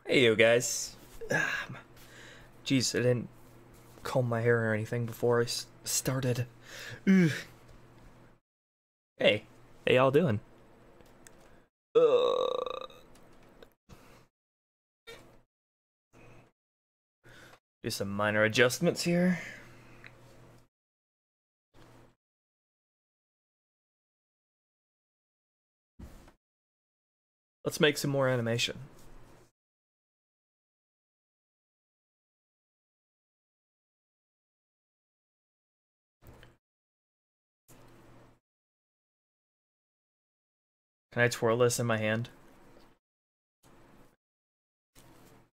Hey, you guys. Jeez, I didn't comb my hair or anything before I started. Ugh. Hey, how y'all doing? Do some minor adjustments here. Let's make some more animation. Can I twirl this in my hand?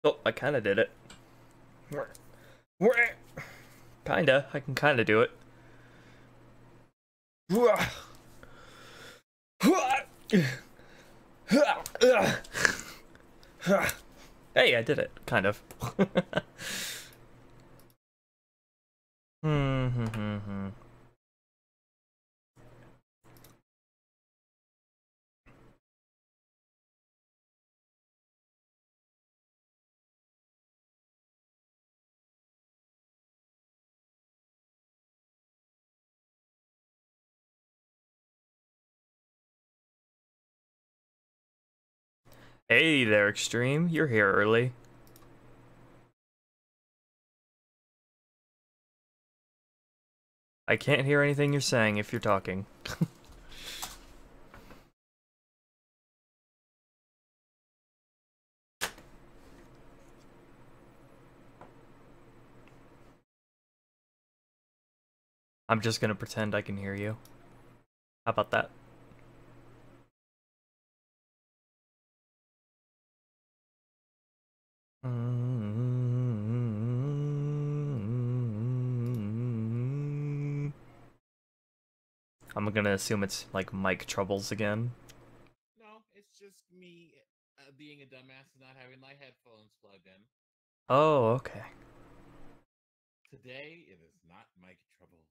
Oh, I kinda did it. Kinda, I can kinda do it. Hey, I did it, kind of. Hey there, Extreme. You're here early. I can't hear anything you're saying if you're talking. I'm just gonna pretend I can hear you. How about that? I'm gonna assume it's like mic troubles again. No, it's just me being a dumbass and not having my headphones plugged in. Oh, okay. Today, it is not mic troubles.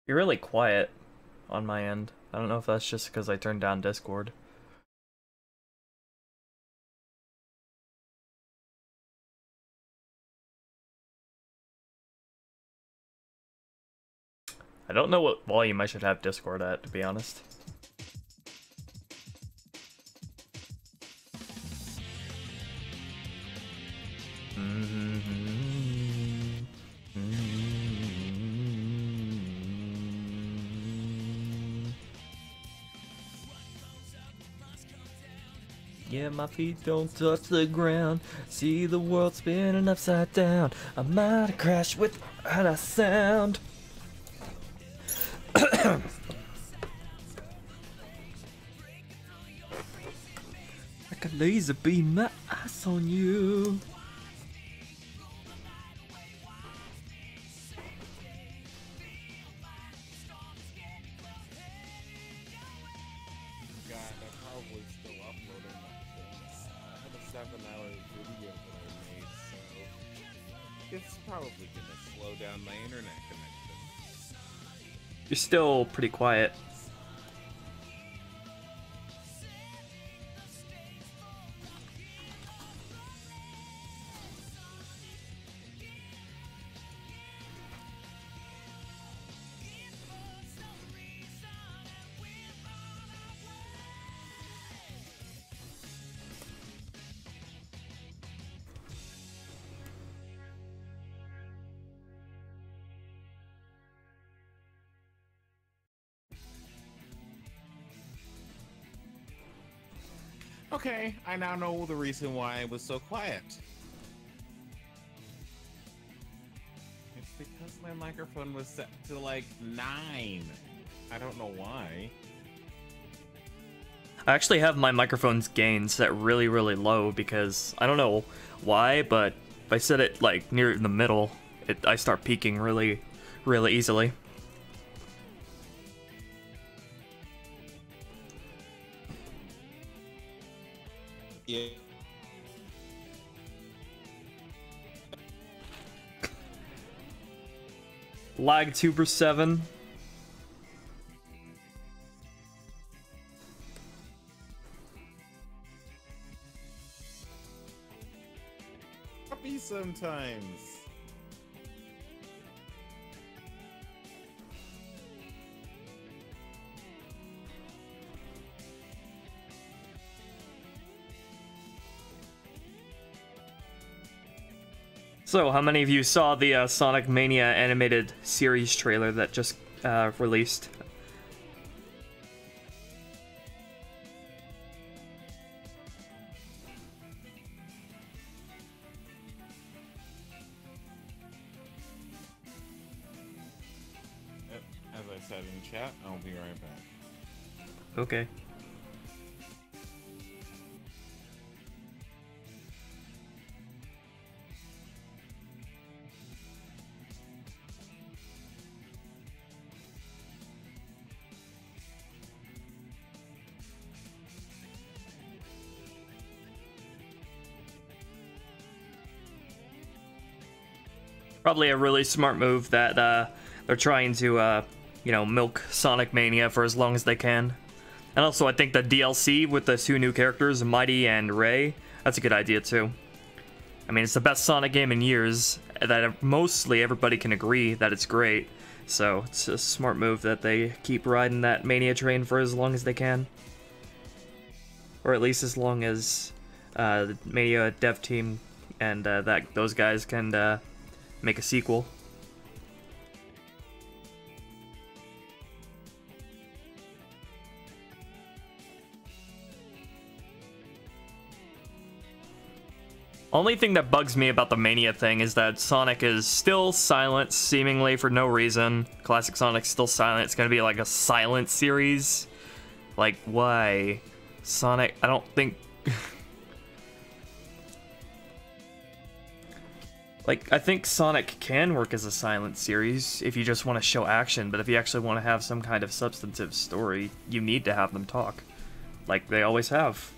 You're really quiet on my end. I don't know if that's just because I turned down Discord. I don't know what volume I should have Discord at, to be honest. Yeah, my feet don't touch the ground. See the world spinning upside down. I might have crashed without a sound. Like a laser beam, my eyes on you. God, I'm probably still uploading that. I had a 7-hour video that I made, so it's probably gonna slow down my internet connection. You're still pretty quiet. Okay, I now know the reason why I was so quiet. It's because my microphone was set to like 9. I don't know why. I actually have my microphone's gain set really, really low because I don't know why, but if I set it like near the middle, I start peaking really, really easily. Yeah. LagTuber7. sometimes. So, how many of you saw the Sonic Mania animated series trailer that just released? As I said in chat, I'll be right back. Okay. Probably a really smart move that they're trying to, you know, milk Sonic Mania for as long as they can. And also, I think the DLC with the 2 new characters, Mighty and Ray, that's a good idea too. I mean, it's the best Sonic game in years, that mostly everybody can agree that it's great. So, it's a smart move that they keep riding that Mania train for as long as they can. Or at least as long as the Mania dev team and those guys can make a sequel. Only thing that bugs me about the Mania thing is that Sonic is still silent, seemingly for no reason. Classic Sonic's still silent. It's gonna be like a silent series. Like, why? Sonic, I don't think... Like, I think Sonic can work as a silent series if you just want to show action, but if you actually want to have some kind of substantive story, you need to have them talk. Like they always have.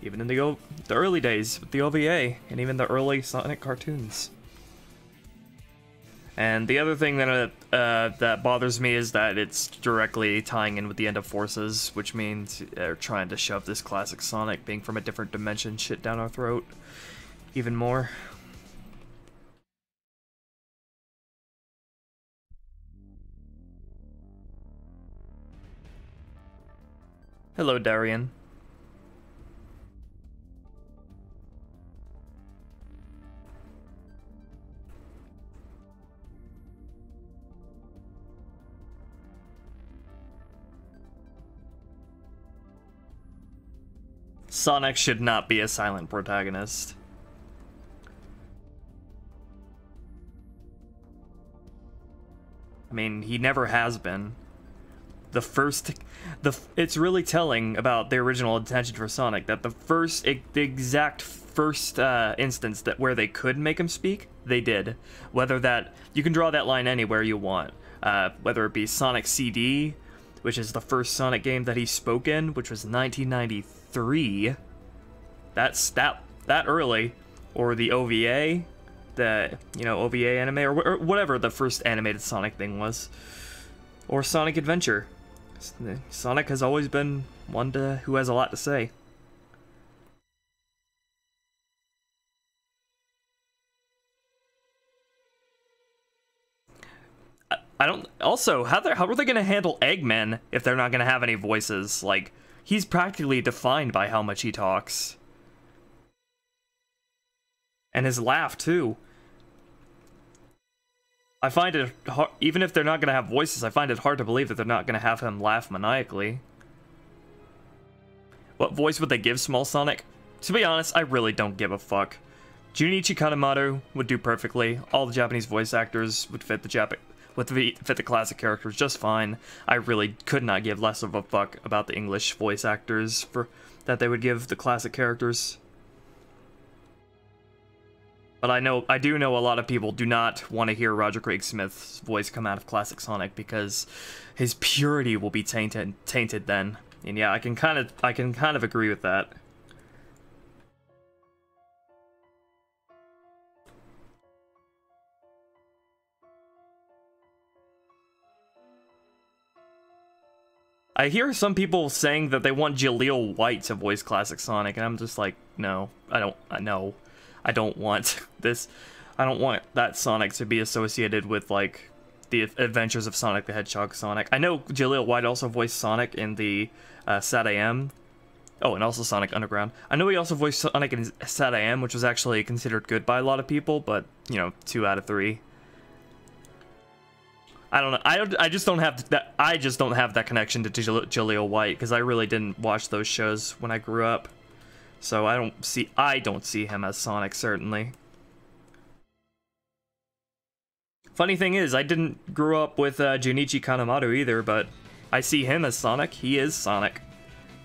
Even in the early days with the OVA, and even the early Sonic cartoons. And the other thing that that bothers me is that it's directly tying in with the end of Forces, which means they're trying to shove this classic Sonic being from a different dimension shit down our throat even more. Hello, Darian. Sonic should not be a silent protagonist. I mean, he never has been. It's really telling about the original intention for Sonic that the exact first instance where they could make him speak, they did. Whether that, you can draw that line anywhere you want. Whether it be Sonic CD, which is the first Sonic game that he spoke in, which was 1993. That's that early, or the OVA, OVA anime, or whatever the first animated Sonic thing was, or Sonic Adventure. Sonic has always been one who has a lot to say. I don't. Also, how are they going to handle Eggman if they're not going to have any voices? Like, he's practically defined by how much he talks, and his laugh too. I find it hard, even if they're not going to have voices, I find it hard to believe that they're not going to have him laugh maniacally. What voice would they give Small Sonic? To be honest, I really don't give a fuck. Junichi Kanemaru would do perfectly. All the Japanese voice actors would fit the classic characters just fine. I really could not give less of a fuck about the English voice actors that they would give the classic characters. But I do know a lot of people do not want to hear Roger Craig Smith's voice come out of classic Sonic because his purity will be tainted then. And yeah, I can kind of agree with that. I hear some people saying that they want Jaleel White to voice classic Sonic, and I'm just like, no, I don't. No. I don't want this. I don't want that Sonic to be associated with like the adventures of Sonic the Hedgehog Sonic. I know Jaleel White also voiced Sonic in the Sat AM. Oh, and also Sonic Underground. I know he also voiced Sonic in Sat AM, which was actually considered good by a lot of people, but you know, 2 out of 3. I don't know. I just don't have that. I just don't have that connection to Jaleel White because I really didn't watch those shows when I grew up. So I don't see him as Sonic, certainly. Funny thing is, I didn't grow up with Junichi Kanemaru either, but I see him as Sonic. He is Sonic.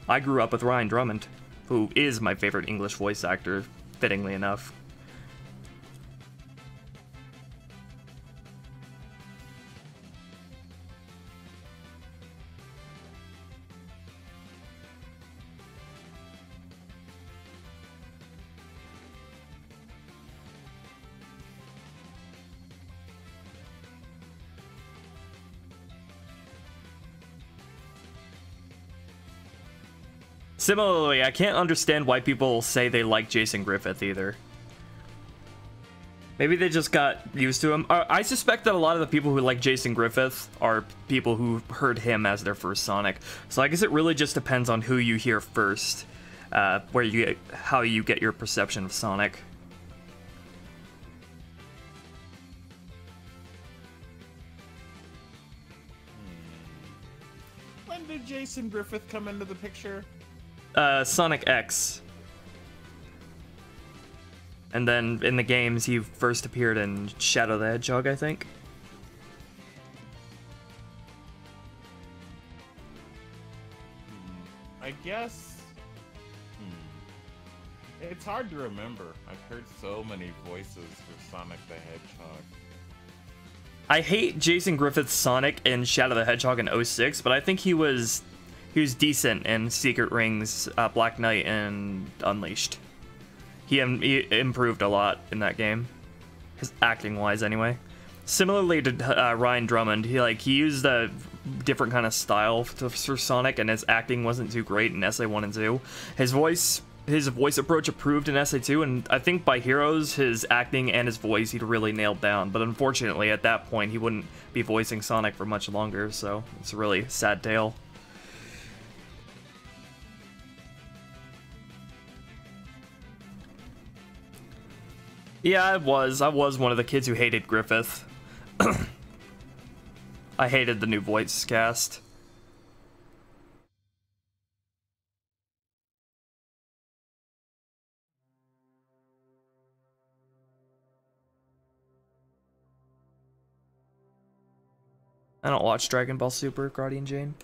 I grew up with Ryan Drummond, who is my favorite English voice actor, fittingly enough. Similarly, I can't understand why people say they like Jason Griffith either. Maybe they just got used to him. I suspect that a lot of the people who like Jason Griffith are people who heard him as their first Sonic. So I guess it really just depends on who you hear first, how you get your perception of Sonic. When did Jason Griffith come into the picture? Sonic X. And then in the games, he first appeared in Shadow the Hedgehog, I think. I guess. It's hard to remember. I've heard so many voices for Sonic the Hedgehog. I hate Jason Griffith's Sonic in Shadow the Hedgehog in 06, but I think he was decent in Secret Rings, Black Knight, and Unleashed. He improved a lot in that game, his acting-wise, anyway. Similarly to Ryan Drummond, he used a different kind of style for Sonic, and his acting wasn't too great in SA1 and 2. His voice approach improved in SA2, and I think by Heroes, his acting and his voice he'd really nailed down. But unfortunately, at that point, he wouldn't be voicing Sonic for much longer, so it's a really sad tale. Yeah, I was one of the kids who hated Griffith. I hated the new voice cast. I don't watch Dragon Ball Super, Guardian Jane.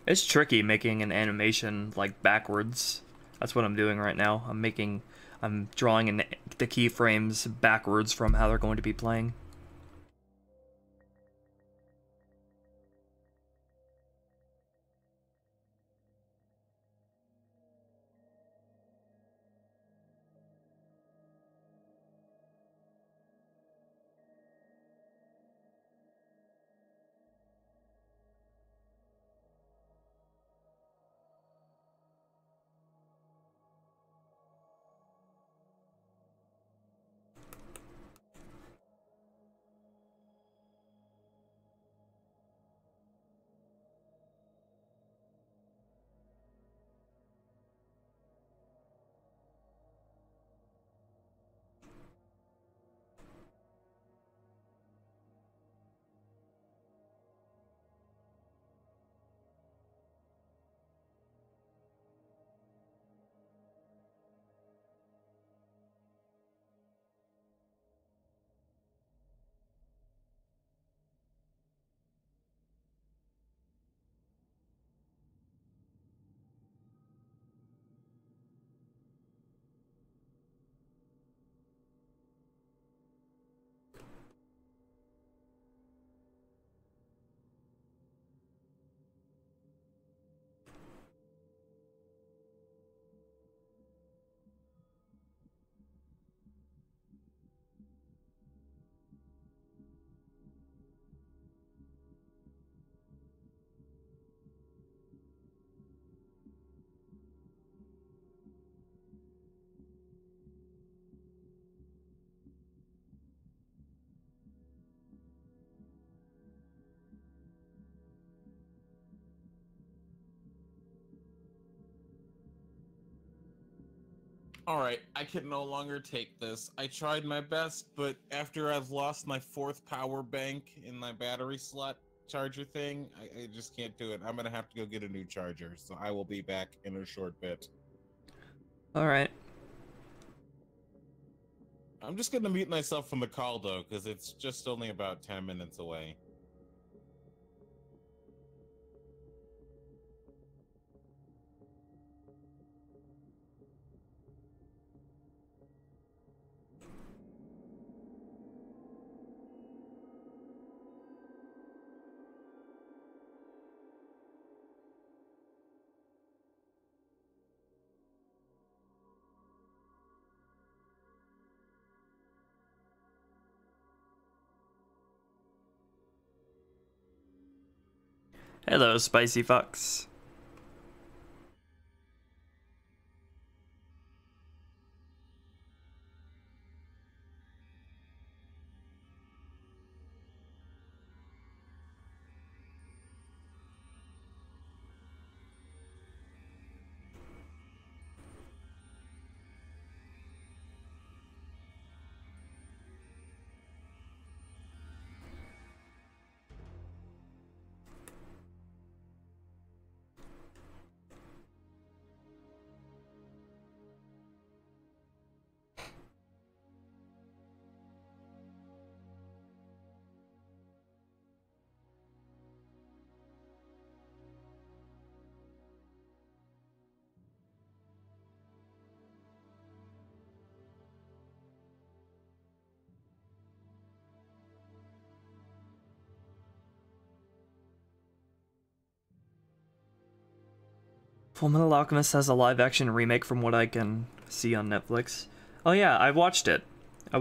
It's tricky making an animation like backwards. That's what I'm doing right now. I'm drawing in the keyframes backwards from how they're going to be playing. Alright, I can no longer take this. I tried my best, but after I've lost my 4th power bank in my battery slot charger thing, I just can't do it. I'm gonna have to go get a new charger, so I will be back in a short bit. Alright. I'm just gonna mute myself from the call, though, because it's just only about 10 minutes away. Hello, Spicy Fox. Fullmetal Alchemist has a live-action remake from what I can see on Netflix. Oh yeah, I watched it. I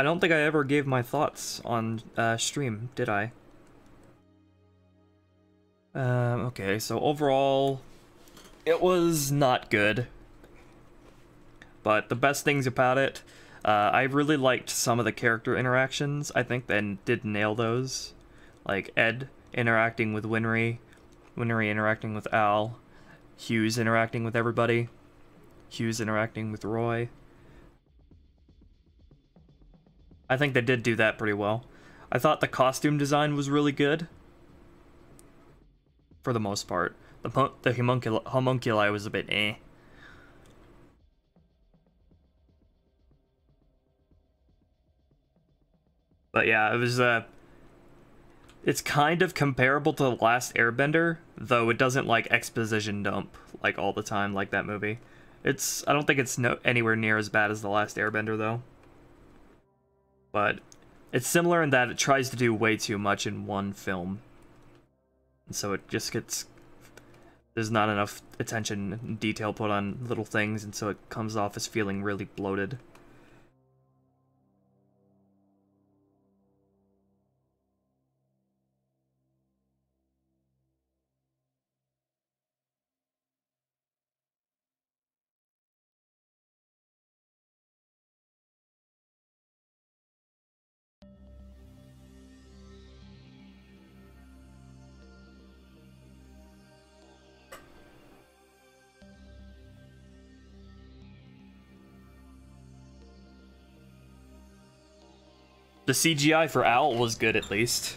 don't think I ever gave my thoughts on stream, did I? Okay, so overall, it was not good. But the best things about it, I really liked some of the character interactions. I think they did nail those. Like Ed interacting with Winry, Winry interacting with Al, Hughes interacting with everybody, Hughes interacting with Roy. I think they did do that pretty well. I thought the costume design was really good. For the most part. The homunculi was a bit eh. But yeah, it was it's kind of comparable to The Last Airbender, though it doesn't like exposition dump like all the time like that movie. I don't think it's anywhere near as bad as The Last Airbender though. But it's similar in that it tries to do way too much in one film. And so it just there's not enough attention and detail put on little things, and so it comes off as feeling really bloated. The CGI for Owl was good, at least.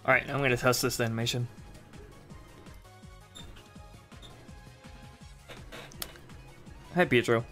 Alright, I'm gonna test this animation. Hi, Pietro.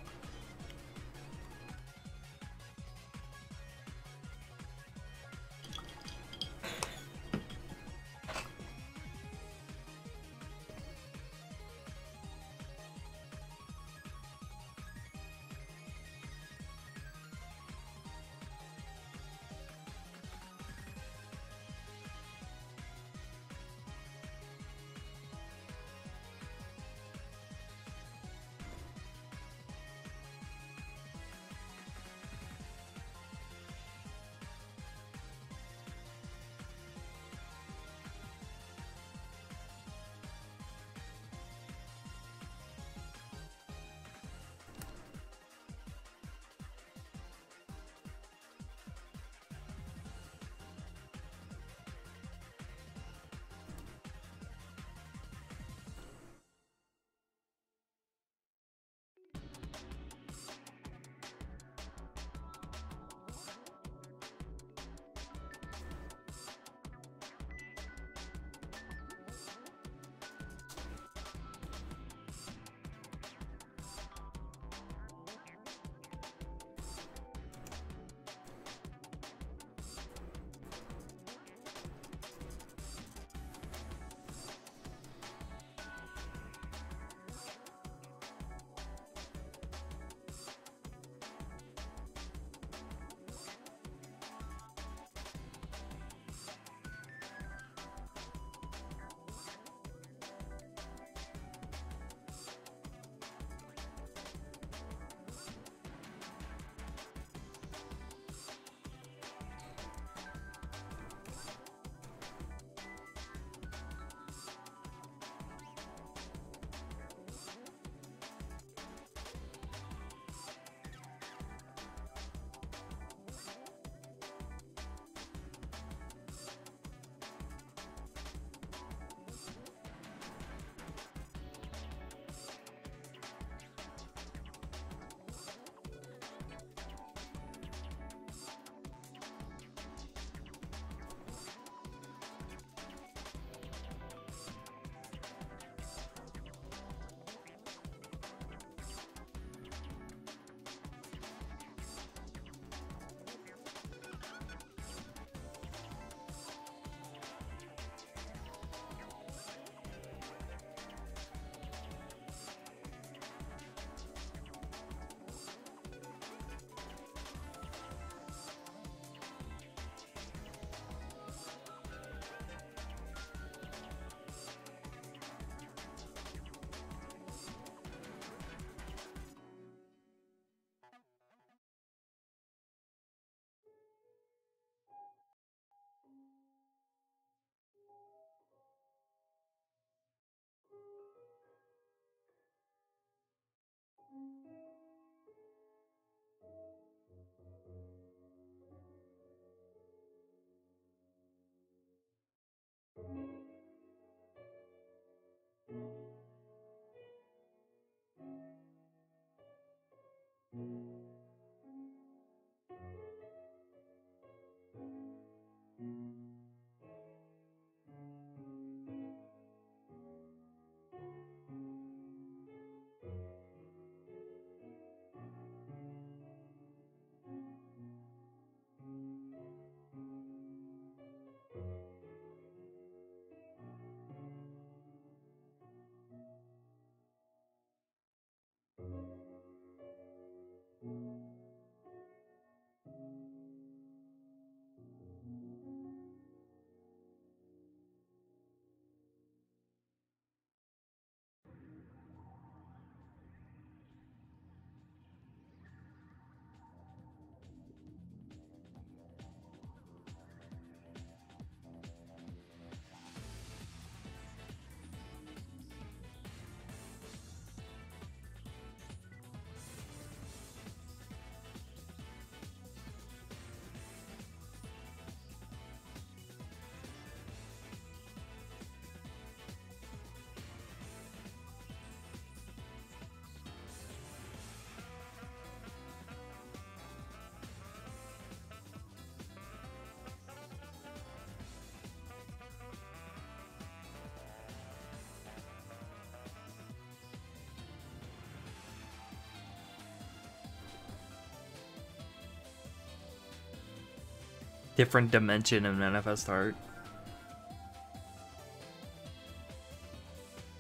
Different dimension of manifest art.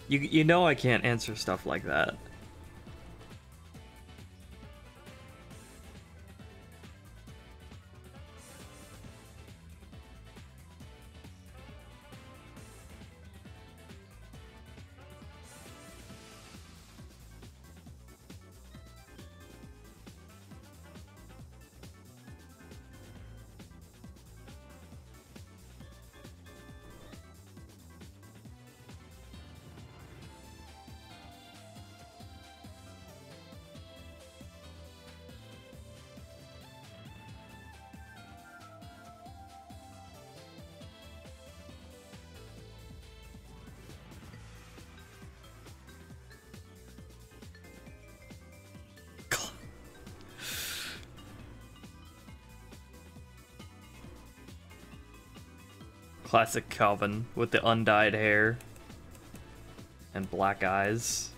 You know I can't answer stuff like that. Classic Calvin with the undyed hair and black eyes.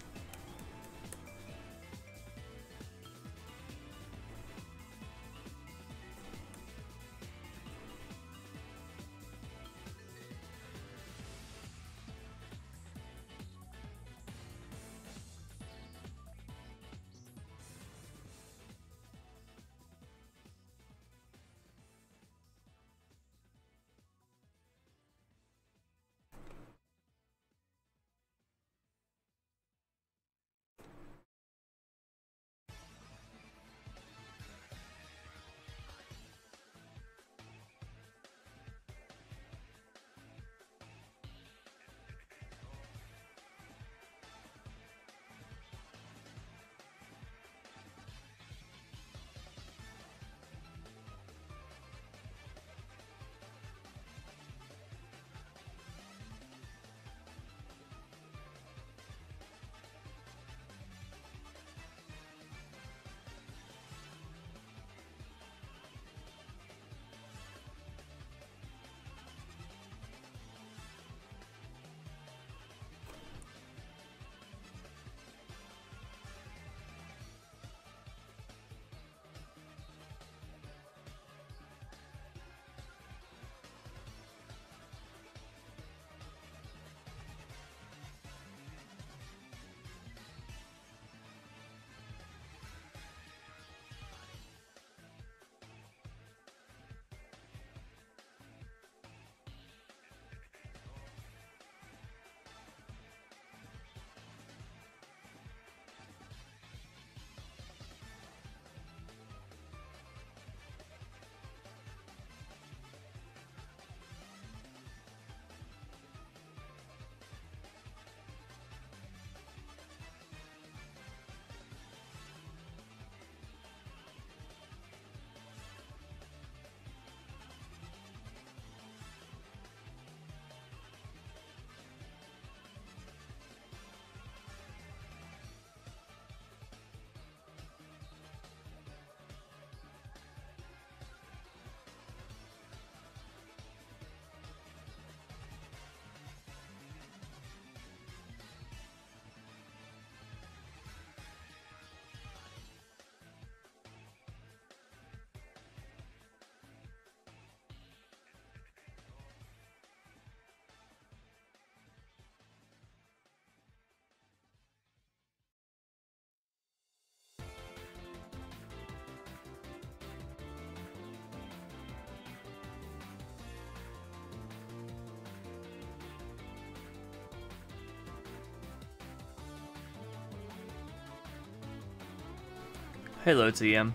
Hello, TM.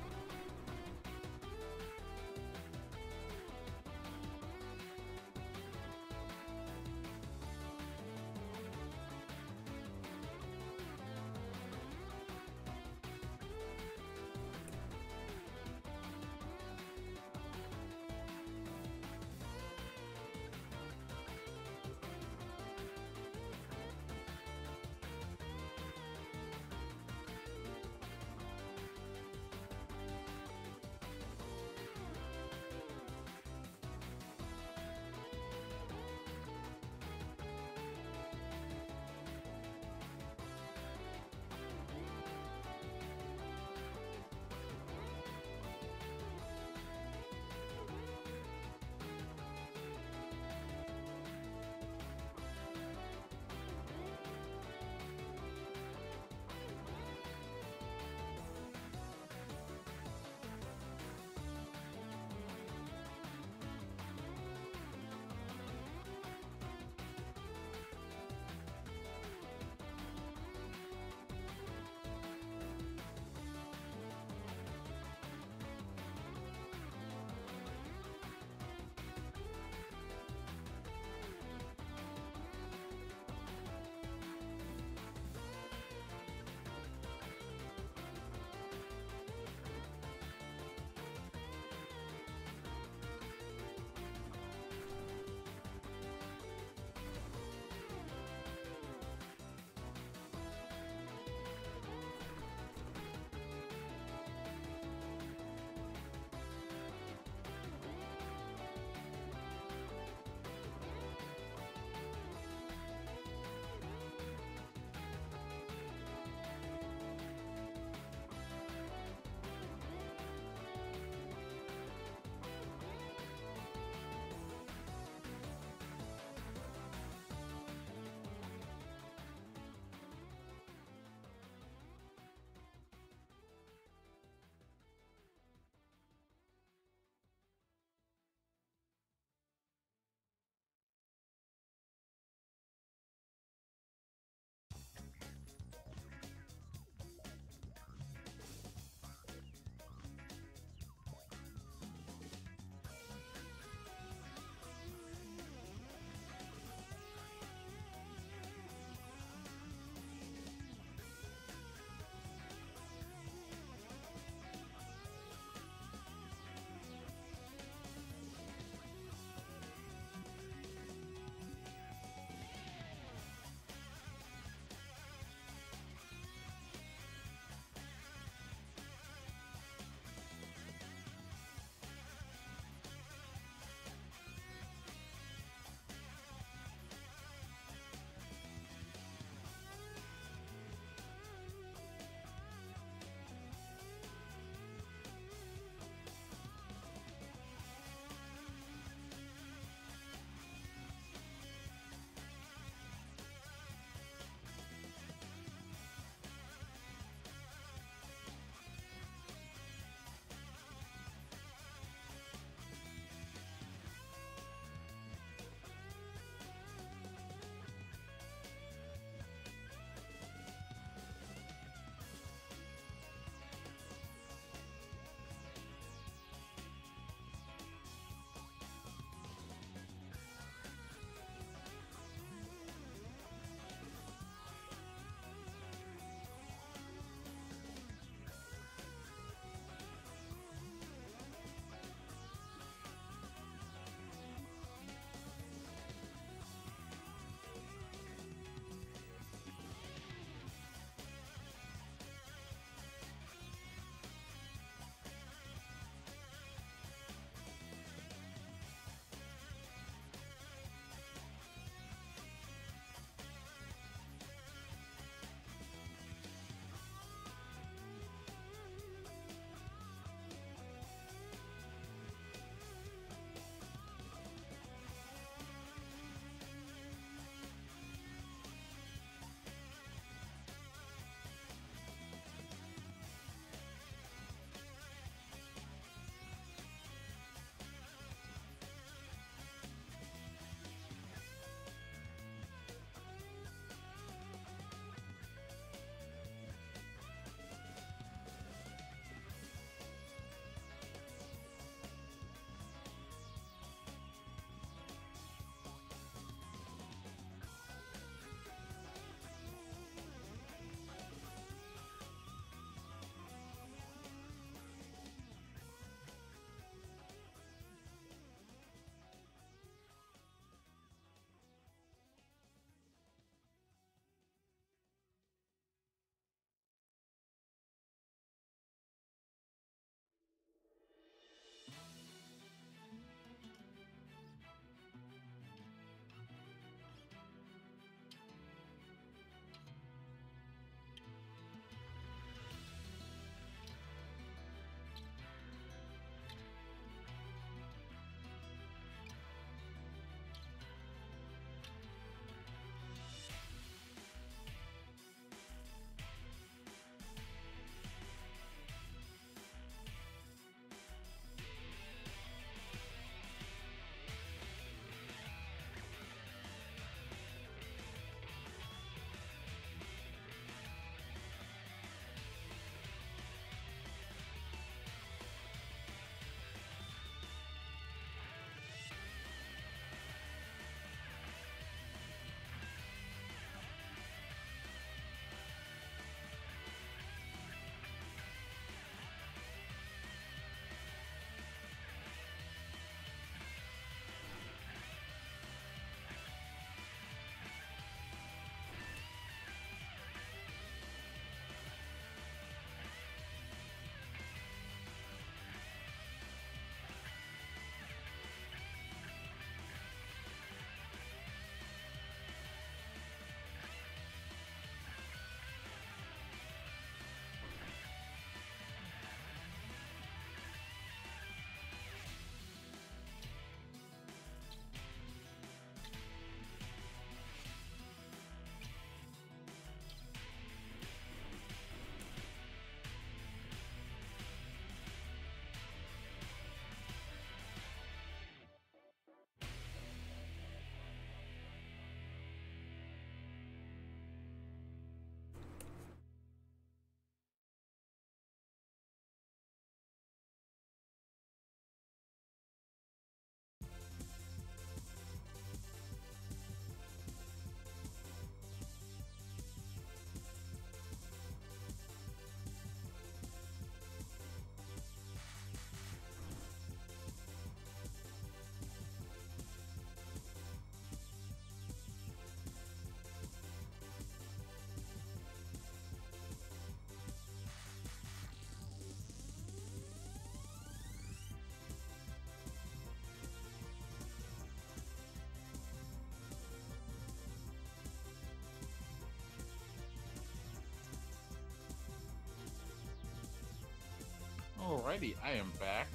Alrighty, I am back.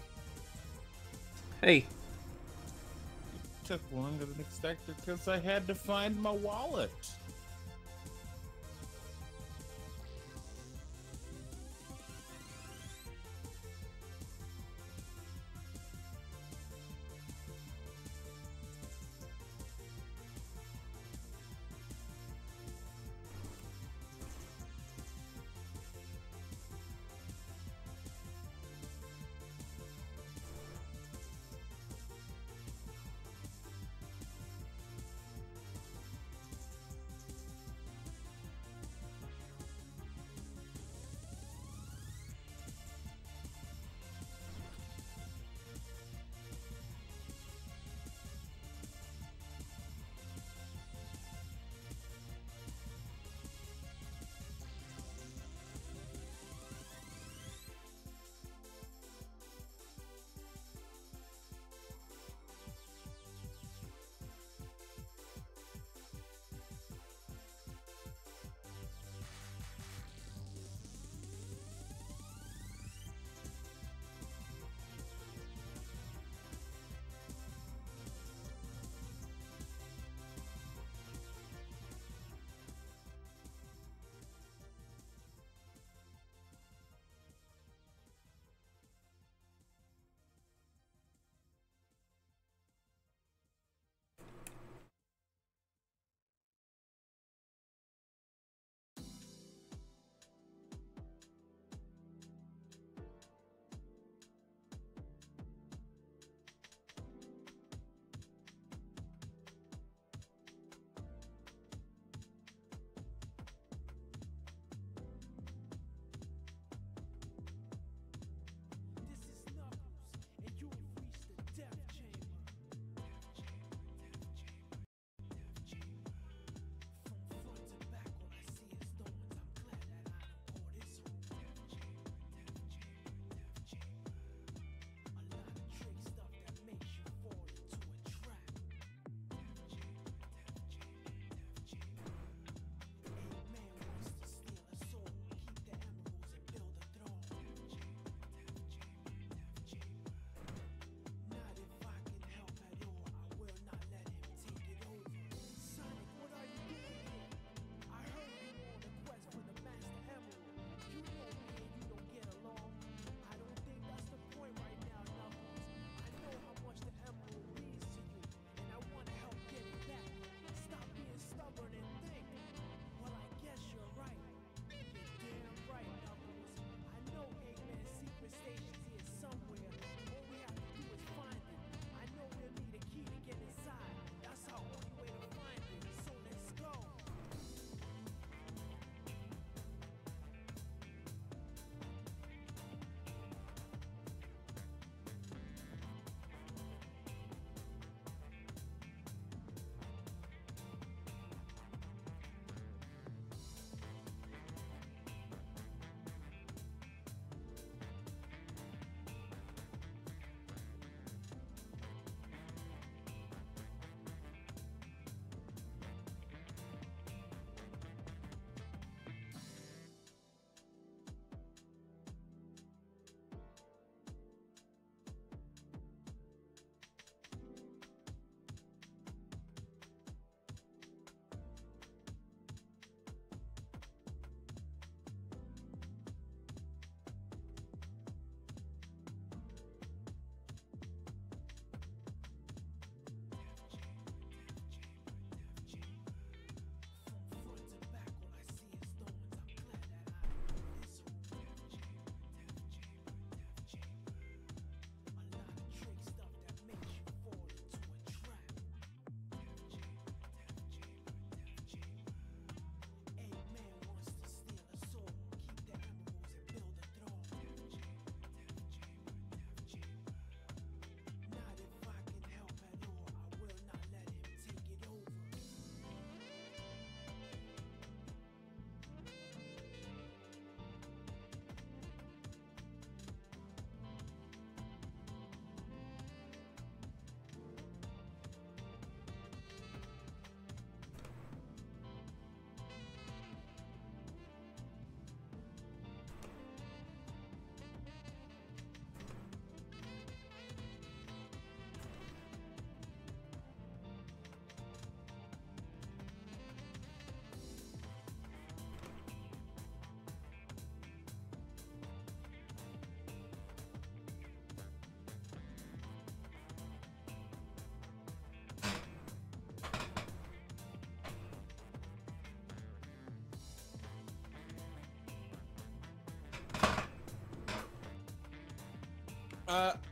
Hey. Took longer than expected because I had to find my wallet.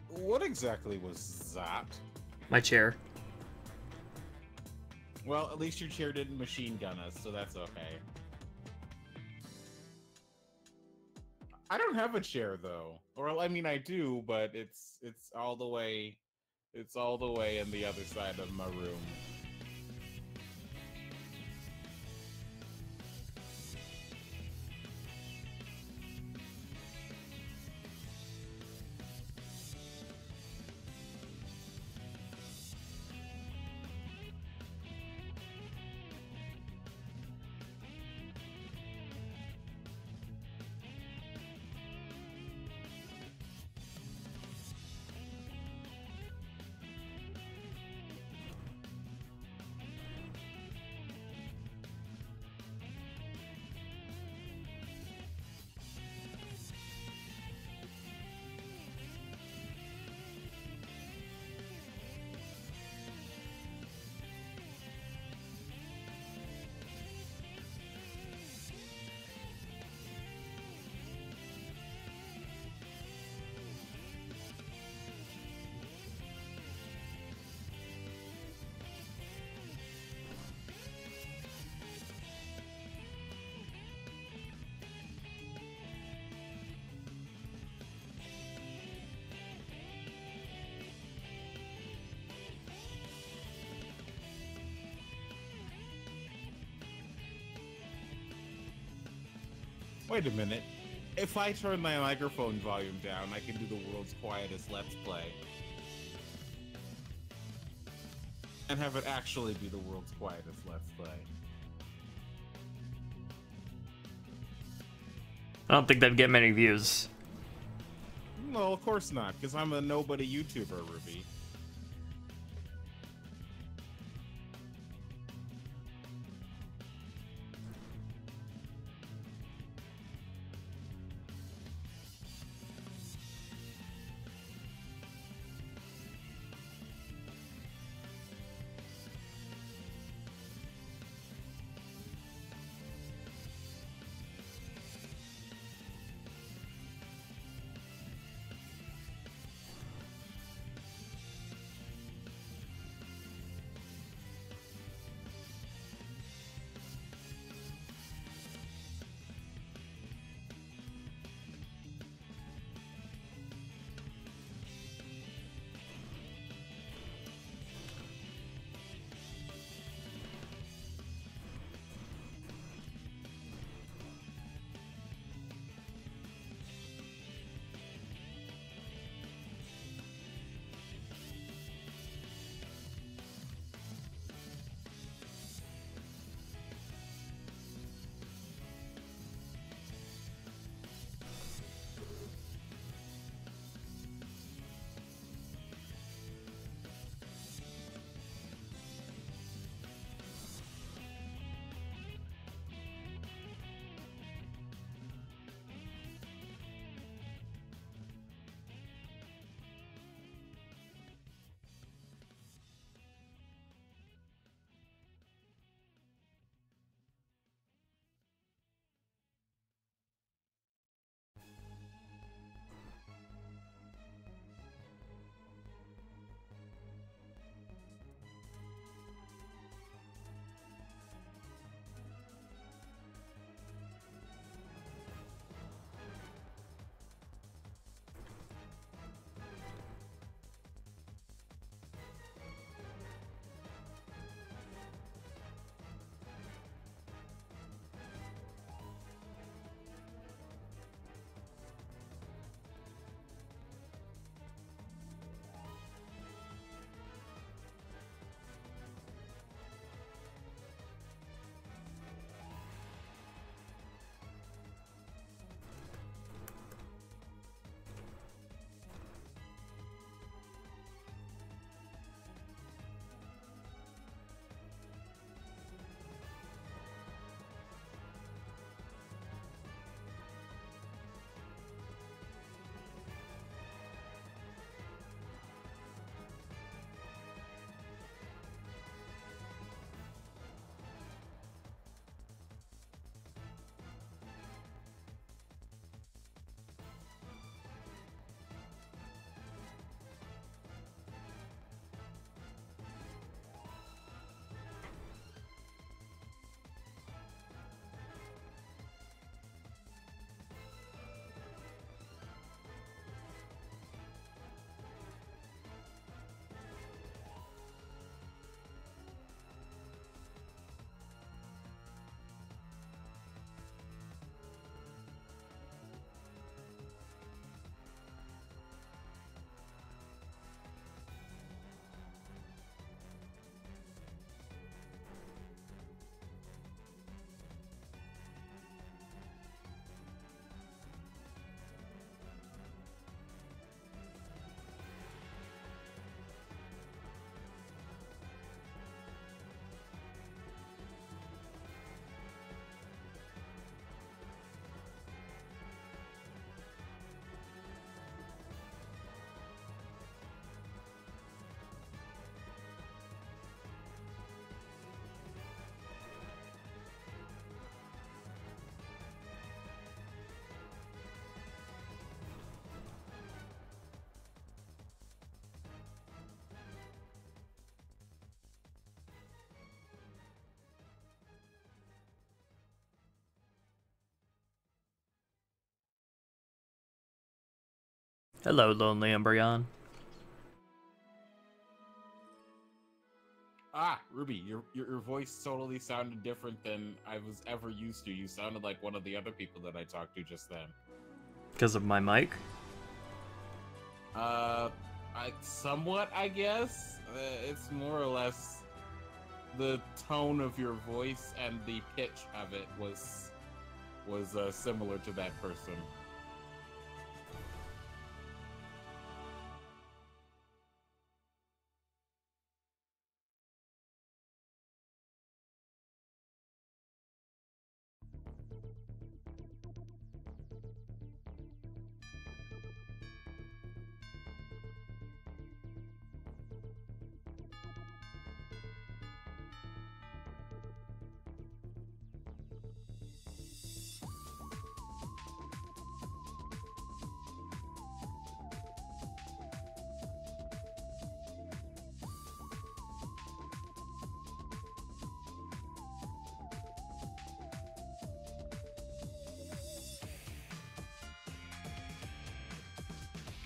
What exactly was that? My chair. Well, at least your chair didn't machine gun us, so that's okay. I don't have a chair though. Or I mean I do, but it's all the way in the other side of my room. Wait a minute. If I turn my microphone volume down, I can do the world's quietest Let's Play. And have it actually be the world's quietest Let's Play. I don't think that'd get many views. No, of course not, because I'm a nobody YouTuber, Ruby. Hello, lonely Embryon. Ah, Ruby, your voice totally sounded different than I was ever used to. You sounded like one of the other people that I talked to just then. Because of my mic? Somewhat, I guess. It's more or less the tone of your voice and the pitch of it was similar to that person.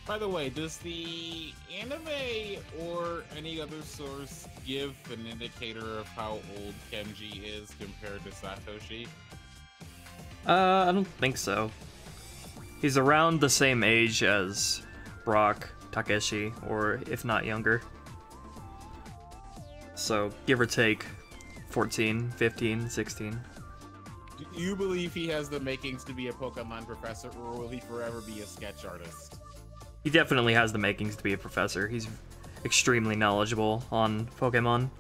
By the way, does the anime or any other source give an indicator of how old Kenji is compared to Satoshi? I don't think so. He's around the same age as Brock, Takeshi, or if not younger. So, give or take 14, 15, 16. Do you believe he has the makings to be a Pokemon professor, or will he forever be a sketch artist? He definitely has the makings to be a professor. He's extremely knowledgeable on Pokemon.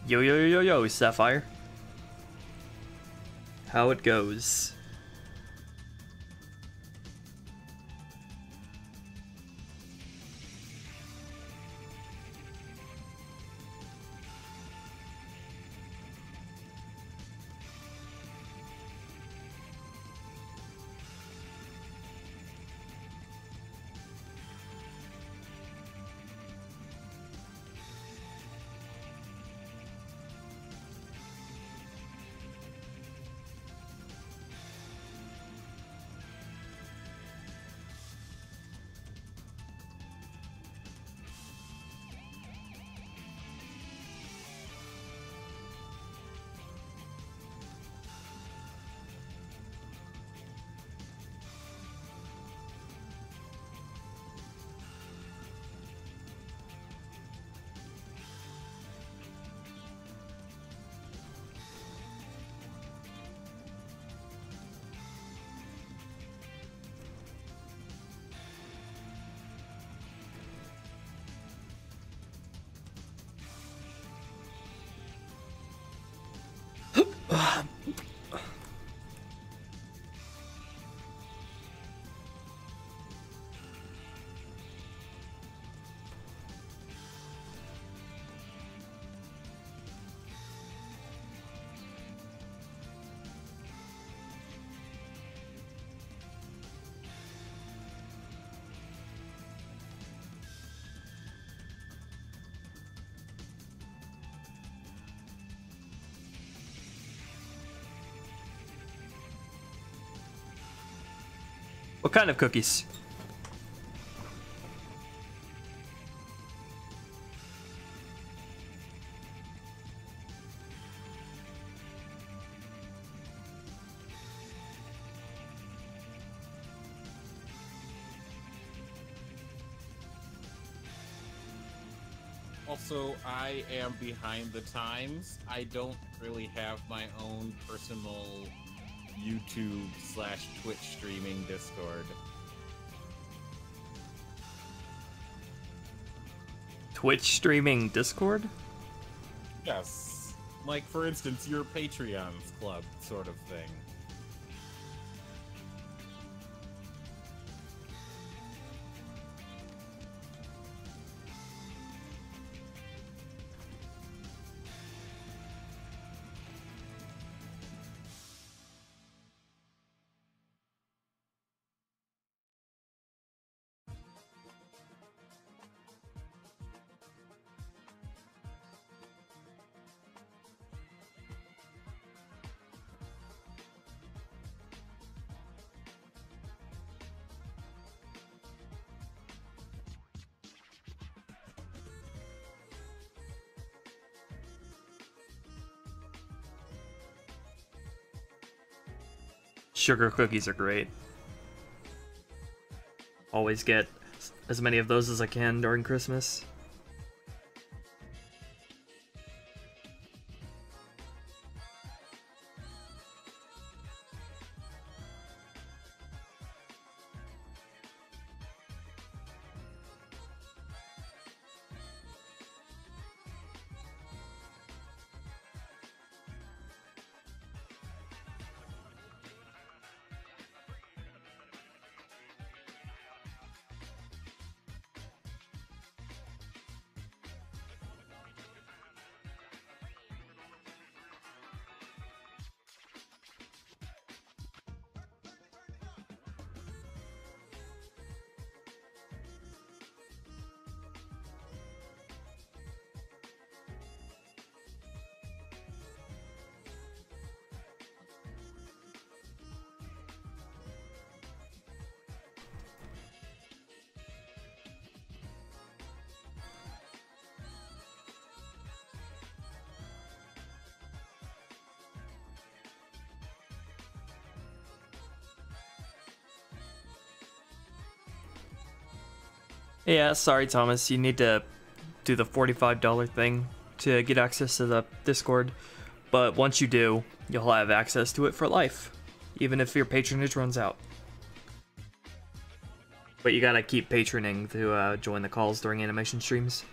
Yo, yo, yo, yo, yo, Sapphire. How it goes. What kind of cookies? Also, I am behind the times. I don't really have my own personal YouTube/Twitch streaming Discord. Twitch streaming Discord? Yes. Like, for instance, your Patreon's club sort of thing. Sugar cookies are great. Always get as many of those as I can during Christmas. Yeah, sorry Thomas, you need to do the $45 thing to get access to the Discord, but once you do, you'll have access to it for life, even if your patronage runs out. But you gotta keep patroning to join the calls during animation streams.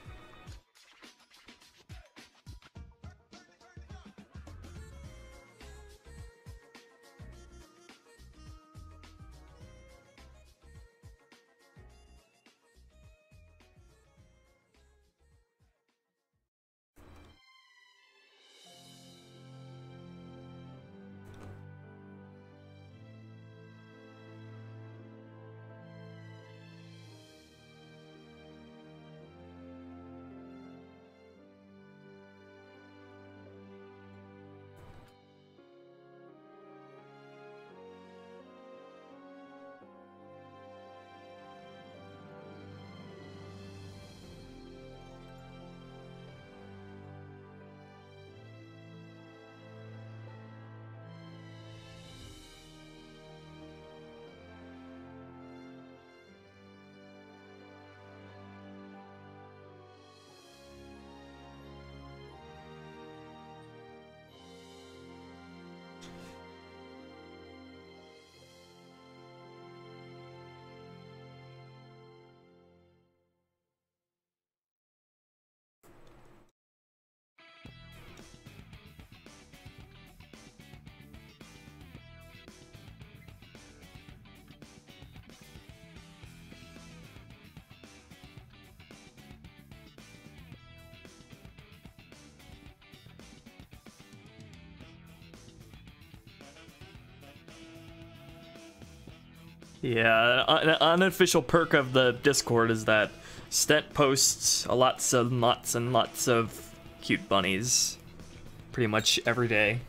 Yeah, an unofficial perk of the Discord is that Stent posts lots and lots of cute bunnies pretty much every day.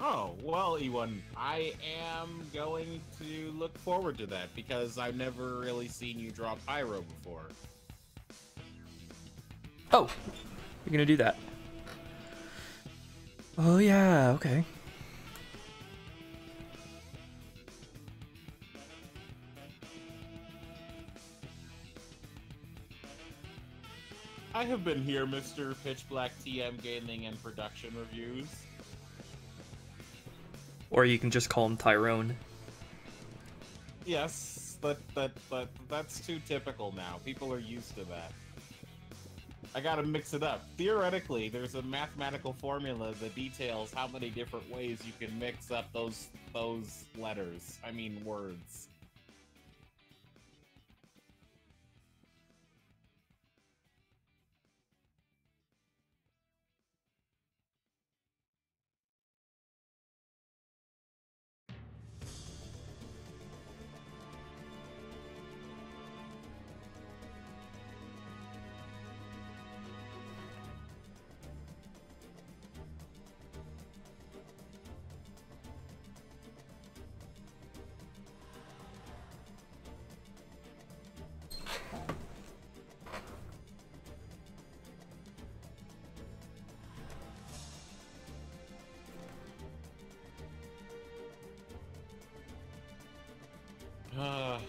Oh, well, E1, I am going to look forward to that because I've never really seen you draw Pyro before. Oh, you're gonna do that. Oh yeah, okay. I have been here, Mr. Pitch Black TM Gaming and Production Reviews. Or you can just call him Tyrone. Yes, but that's too typical now. People are used to that. I gotta mix it up. Theoretically, there's a mathematical formula that details how many different ways you can mix up those letters. I mean, words.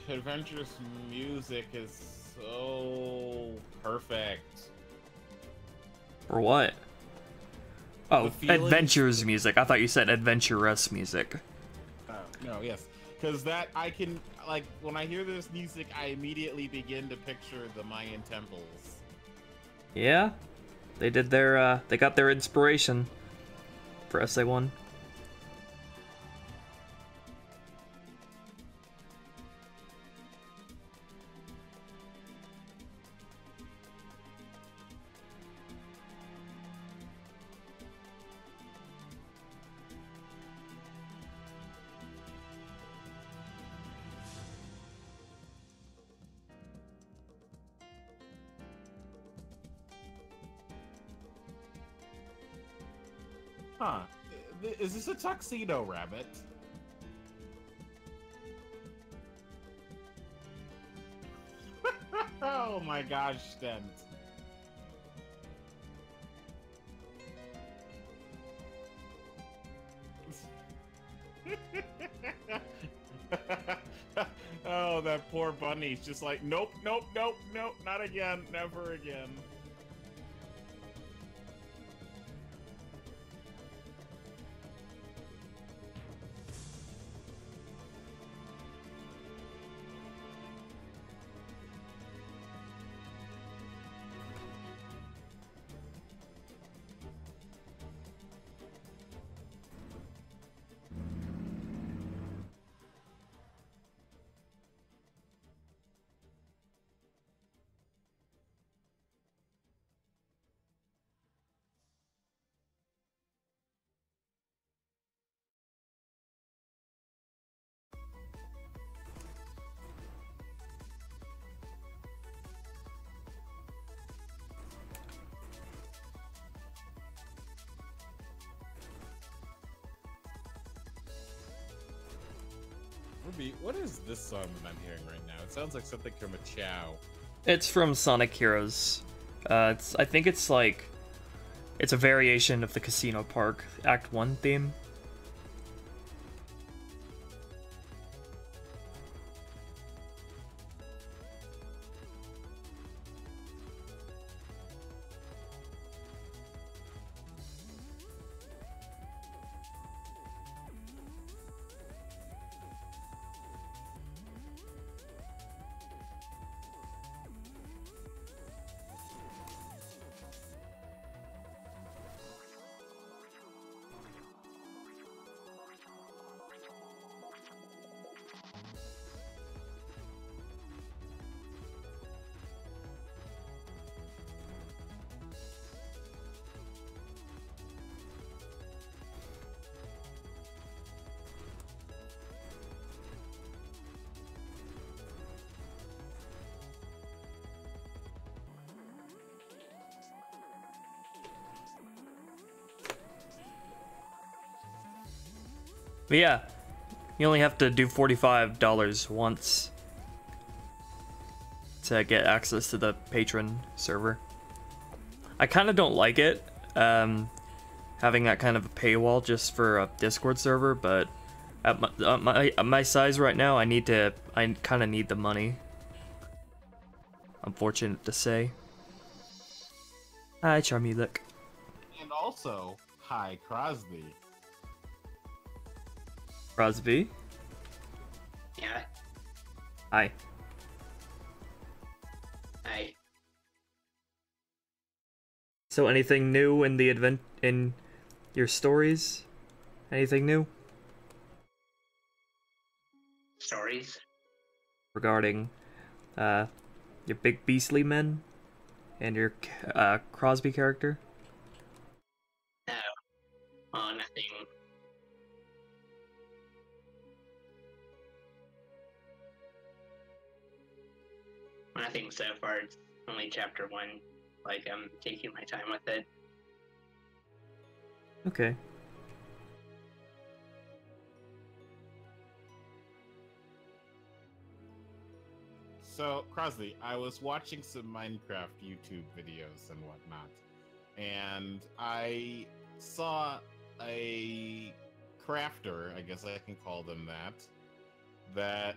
Adventurous music is so perfect. Or what? Oh, feelings- adventures music. I thought you said adventurous music. No, yes. Because that, I can, like, when I hear this music, I immediately begin to picture the Mayan temples. Yeah? They did their, they got their inspiration for SA1. Huh. Is this a tuxedo rabbit? Oh my gosh, Stent. Oh, that poor bunny's just like, nope, nope, nope, nope, not again, never again. What is this song that I'm hearing right now? It sounds like something from a Chow. It's from Sonic Heroes. I think it's like, it's a variation of the Casino Park Act 1 theme. But yeah, you only have to do $45 once to get access to the patron server. I kind of don't like it, having that kind of a paywall just for a Discord server, but at my size right now, I kind of need the money. Unfortunate to say. Hi, Charmy, look. And also, hi, Crosby. Crosby? Yeah. Hi. Hi. So anything new in the in your stories? Anything new? Stories? Regarding your big beastly men and your Crosby character? No. Oh, nothing. Nothing so far. It's only chapter 1. Like, I'm taking my time with it. Okay. So, Crosby, I was watching some Minecraft YouTube videos and whatnot, and I saw a crafter, I guess I can call them that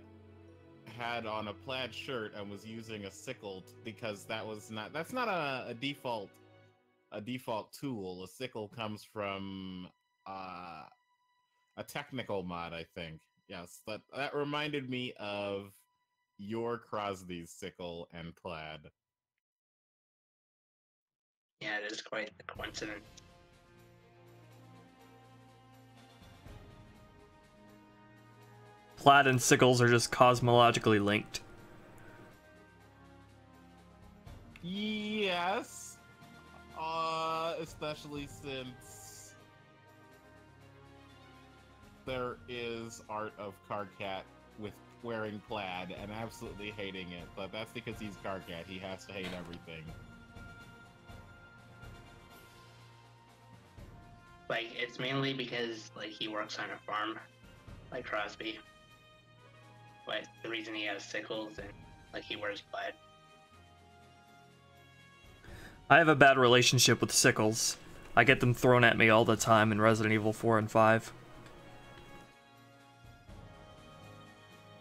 had on a plaid shirt and was using a sickle because that's not a default tool. A sickle comes from a technical mod, I think. Yes, that reminded me of your Crosby's sickle and plaid. Yeah, it is quite a coincidence. Plaid and sickles are just cosmologically linked. Yes. Especially since there is art of Karkat with wearing plaid and absolutely hating it, but that's because he's Karkat. He has to hate everything. Like, it's mainly because, like, he works on a farm, like Crosby. But the reason he has sickles and, like, he wears plaid. I have a bad relationship with sickles. I get them thrown at me all the time in Resident Evil 4 and 5.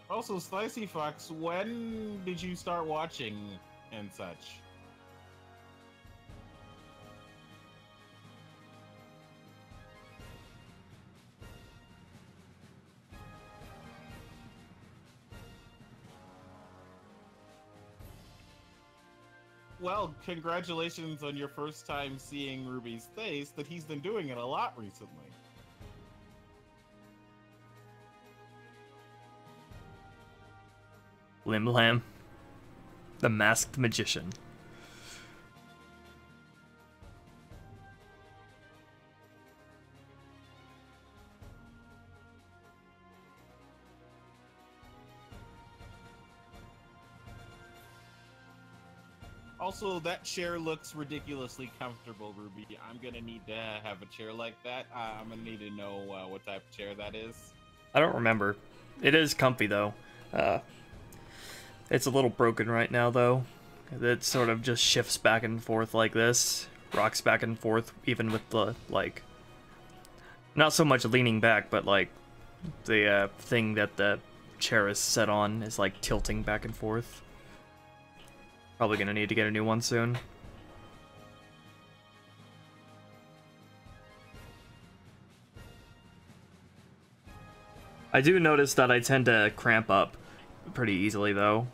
Also, Slicey Fox, when did you start watching and such? Well, congratulations on your first time seeing Ruby's face, that he's been doing it a lot recently. Lim Lam. The Masked Magician. Also, that chair looks ridiculously comfortable, Ruby. I'm gonna need to have a chair like that. I'm gonna need to know what type of chair that is. I don't remember. It is comfy, though. It's a little broken right now, though. It sort of just shifts back and forth like this. Rocks back and forth, even with the, like... Not so much leaning back, but, like, the thing that the chair is set on is, like, tilting back and forth. Probably gonna need to get a new one soon. I do notice that I tend to cramp up pretty easily, though.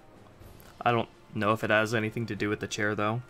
I don't know if it has anything to do with the chair, though.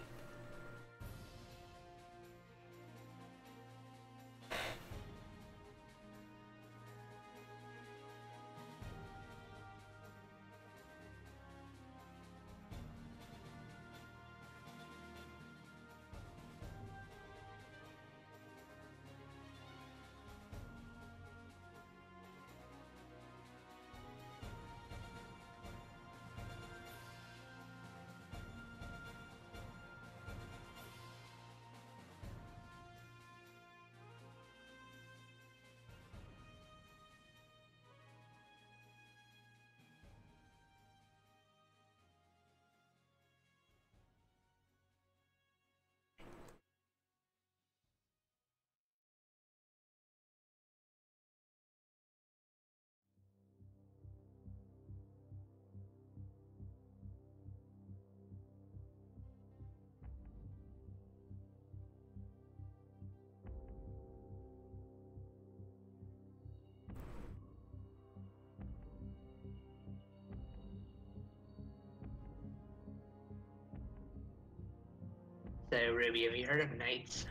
So, Ruby, have you heard of Knights?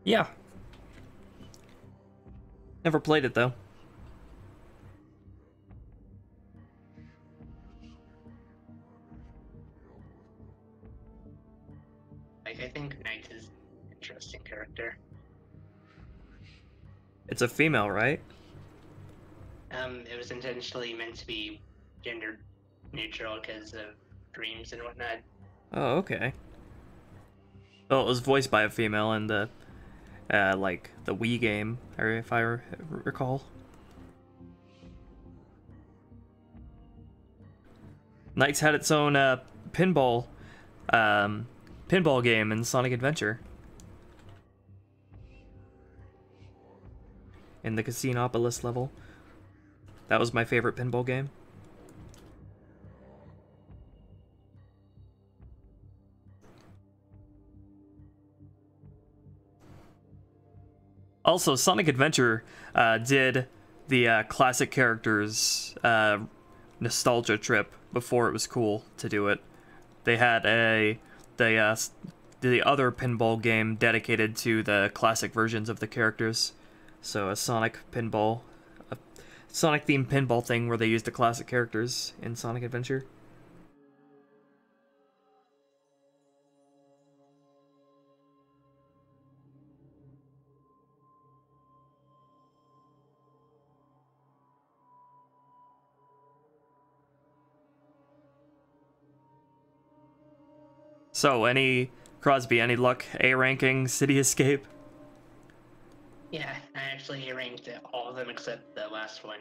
Yeah. Never played it though. Like, I think Knights is an interesting character. It's a female, right? It was intentionally meant to be gender neutral because of dreams and whatnot. Oh, okay. Well, it was voiced by a female in the, like, the Wii game, or if I recall. Knights had its own, pinball game in Sonic Adventure. In the Casinopolis level. That was my favorite pinball game. Also, Sonic Adventure did the classic characters nostalgia trip before it was cool to do it. They had the other pinball game dedicated to the classic versions of the characters. So a Sonic themed pinball thing where they used the classic characters in Sonic Adventure. So, Crosby, any luck A-ranking City Escape? Yeah, I actually ranked all of them except the last one.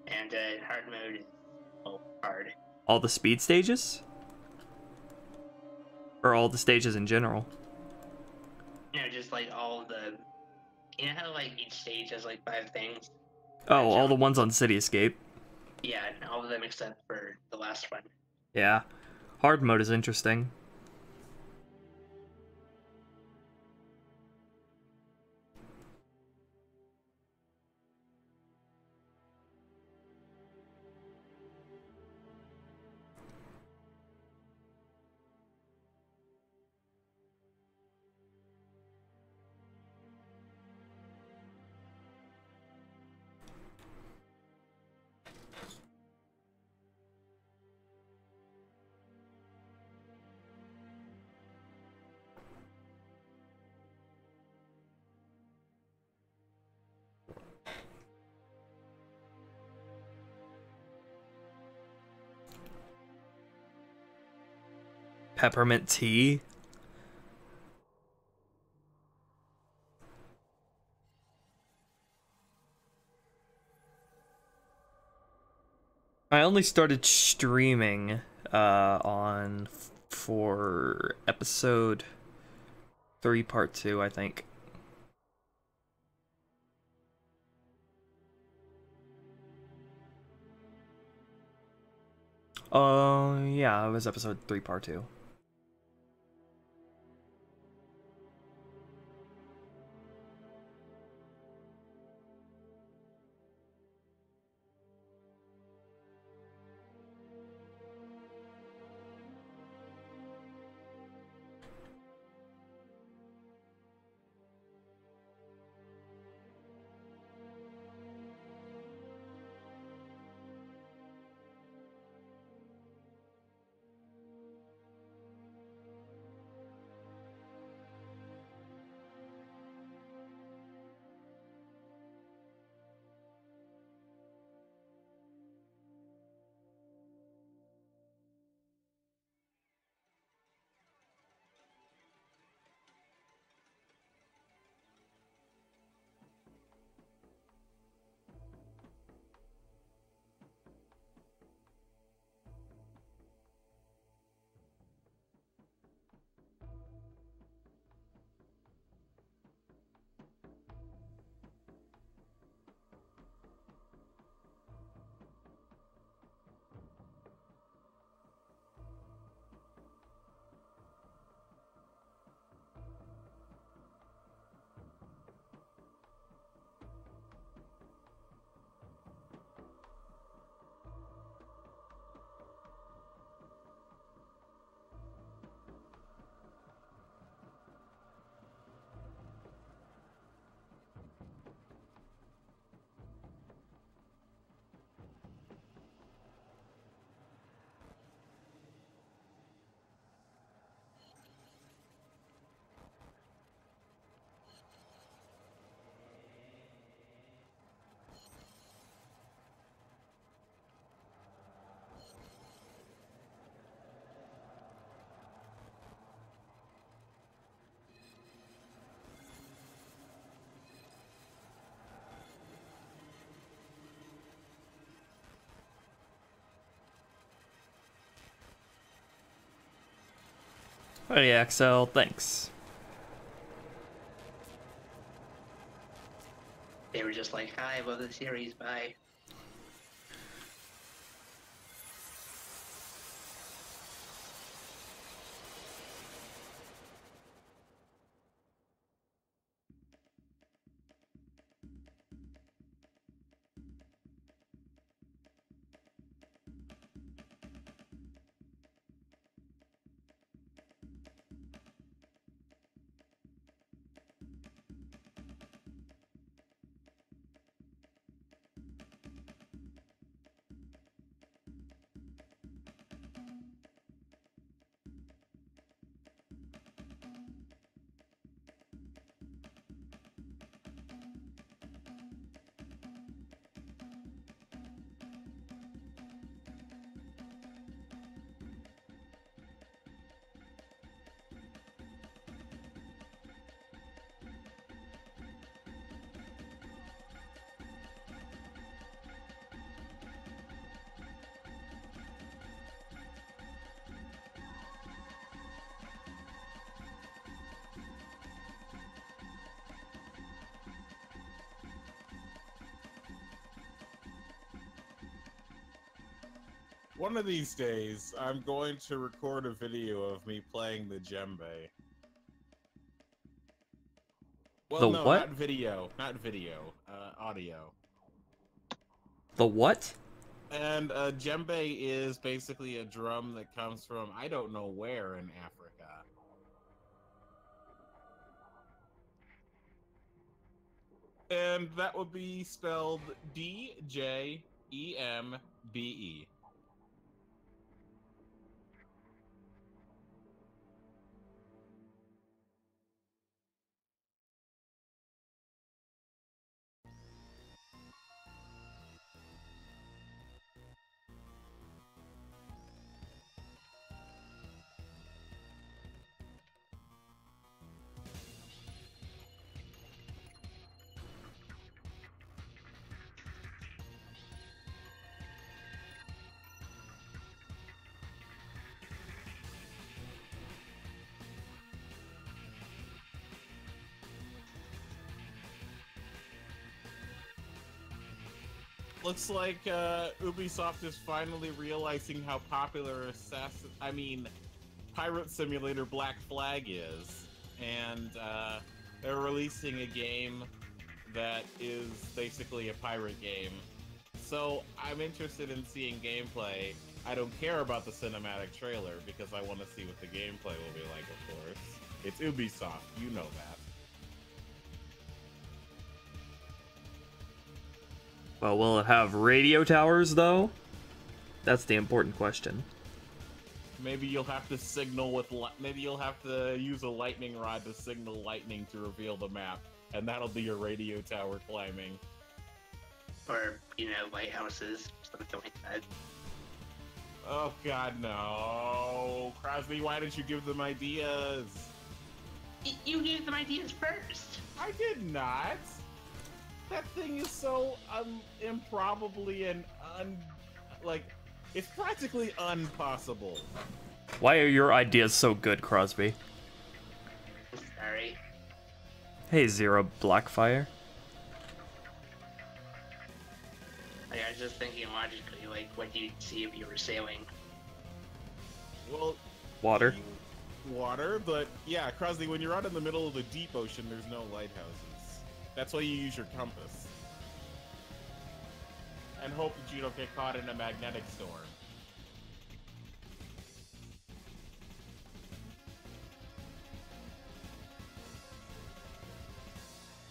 And hard mode is hard. All the speed stages? Or all the stages in general? You know, just like all the... You know how like each stage has like 5 things? Oh, all the ones on City Escape? Yeah, all of them except for the last one. Yeah. Hard mode is interesting. Peppermint tea? I only started streaming for episode 3 part 2, I think. Yeah, it was episode 3 part 2. Oh yeah, XL, thanks. They were just like, hi, love the series, bye. One of these days, I'm going to record a video of me playing the djembe. Well, The no, what? not video. Not video. Audio. The what? And djembe is basically a drum that comes from I don't know where in Africa. And that would be spelled D-J-E-M-B-E. Looks like Ubisoft is finally realizing how popular Pirate Simulator Black Flag is, and they're releasing a game that is basically a pirate game. So I'm interested in seeing gameplay. I don't care about the cinematic trailer because I want to see what the gameplay will be like, of course. It's Ubisoft, you know that. Well, will it have radio towers, though? That's the important question. Maybe you'll have to signal with maybe you'll have to use a lightning rod to signal lightning to reveal the map, and that'll be your radio tower climbing. Or, lighthouses, something like that. Oh god, no. Crosby, why didn't you give them ideas? You gave them ideas first! I did not! That thing is so improbably and it's practically impossible. Why are your ideas so good, Crosby? Sorry. Hey, Zero Blackfire. I was just thinking logically, what you'd see if you were sailing. Well, Water. Water, but yeah, Crosby, when you're out in the middle of the deep ocean, there's no lighthouses. That's why you use your compass. And hope that you don't get caught in a magnetic storm.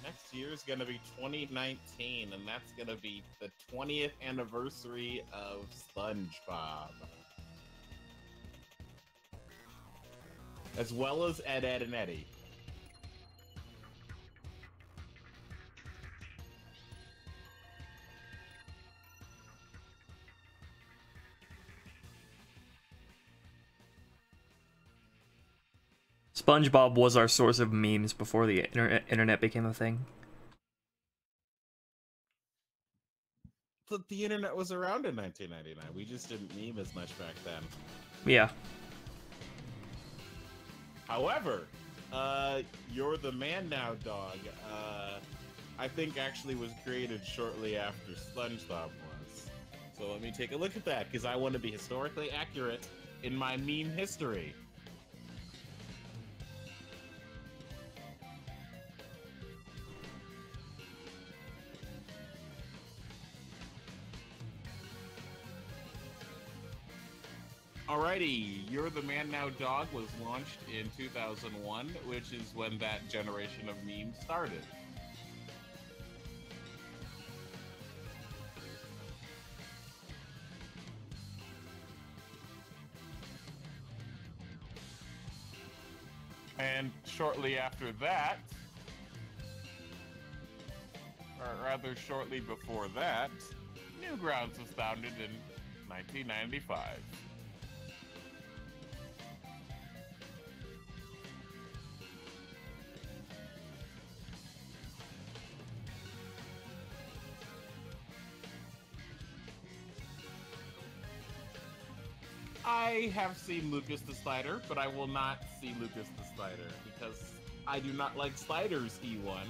Next year is going to be 2019, and that's going to be the 20th anniversary of SpongeBob. As well as Ed, Edd and Eddy. SpongeBob was our source of memes before the internet became a thing. But the internet was around in 1999. We just didn't meme as much back then. Yeah. However, You're the Man Now dog, I think actually was created shortly after SpongeBob was. So let me take a look at that, because I want to be historically accurate in my meme history. Alrighty, You're the Man Now dog was launched in 2001, which is when that generation of memes started. And shortly after that, or rather shortly before that, Newgrounds was founded in 1995. I have seen Lukas the Spider, but I will not see Lukas the Spider because I do not like spiders, E1.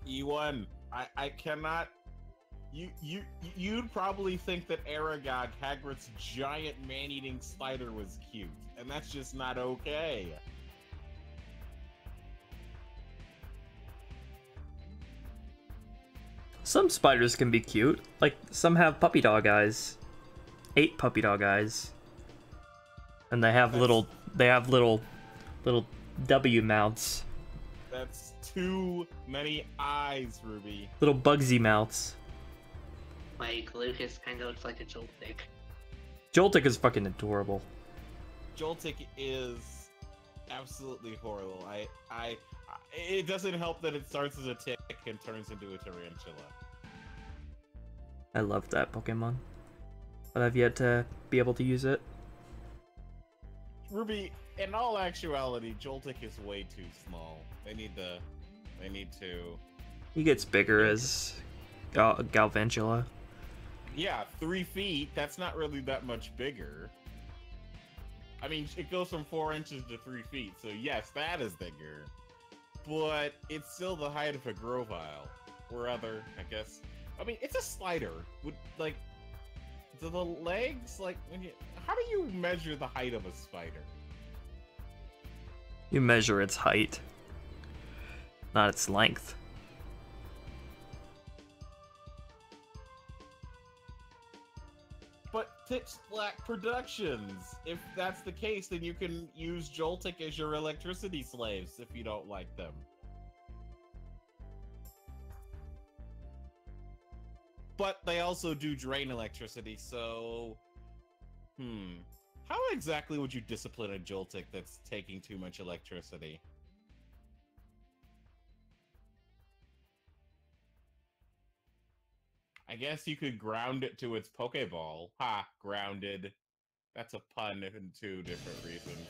E1, I cannot. You'd probably think that Aragog, Hagrid's giant man-eating spider, was cute, and that's just not okay. Some spiders can be cute. Like, some have puppy dog eyes. 8 puppy dog eyes. And they have little W mouths. That's too many eyes, Ruby. Little Bugsy mouths. Like, Lukas kind of looks like a Joltik. Joltik is fucking adorable. Joltik is absolutely horrible. It doesn't help that it starts as a tick and turns into a tarantula. I love that Pokemon, but I've yet to be able to use it. Ruby, in all actuality, Joltik is way too small. They need to... He gets bigger as Galvantula. Yeah, 3 feet. That's not really that much bigger. I mean, it goes from 4 inches to 3 feet, so yes, that is bigger. But it's still the height of a Grovyle. Or other, I guess. I mean, it's a slider. Like, do the legs, like, how do you measure the height of a spider? You measure its height, not its length. But Pitch Black Productions, if that's the case, then you can use Joltik as your electricity slaves if you don't like them. they also do drain electricity, so... How exactly would you discipline a Joltik that's taking too much electricity? I guess you could ground it to its Pokeball. Ha, grounded. That's a pun in 2 different reasons.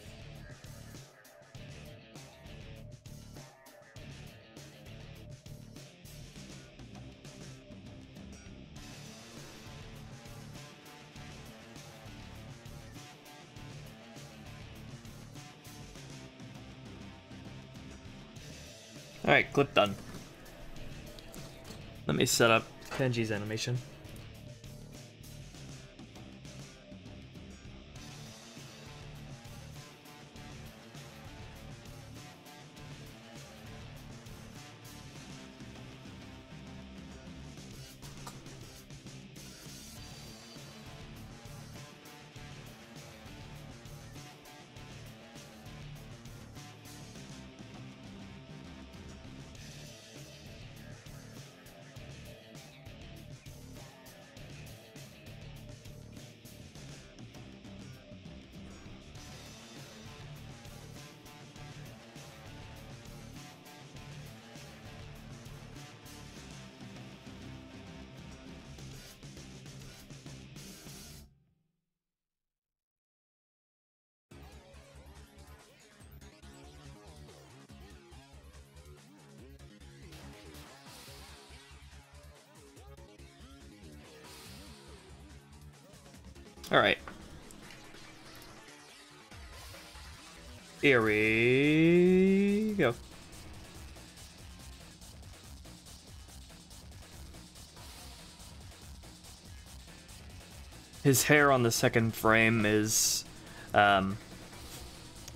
Alright, clip done. Let me set up Benji's animation. Alright. Here we go. His hair on the second frame is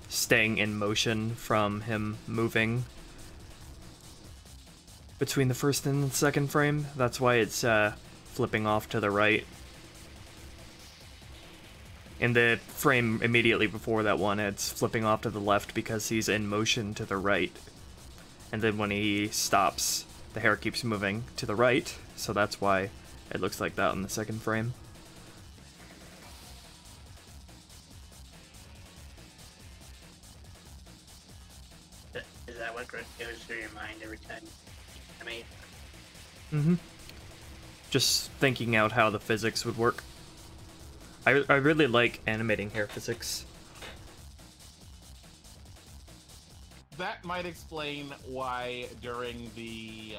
staying in motion from him moving between the first and the second frame. That's why it's flipping off to the right. In the frame immediately before that one, it's flipping off to the left because he's in motion to the right. And then when he stops, the hair keeps moving to the right, so that's why it looks like that in the second frame. Is that what goes through your mind every time? I mean... Mm-hmm. Just thinking out how the physics would work. I really like animating hair physics. That might explain why during the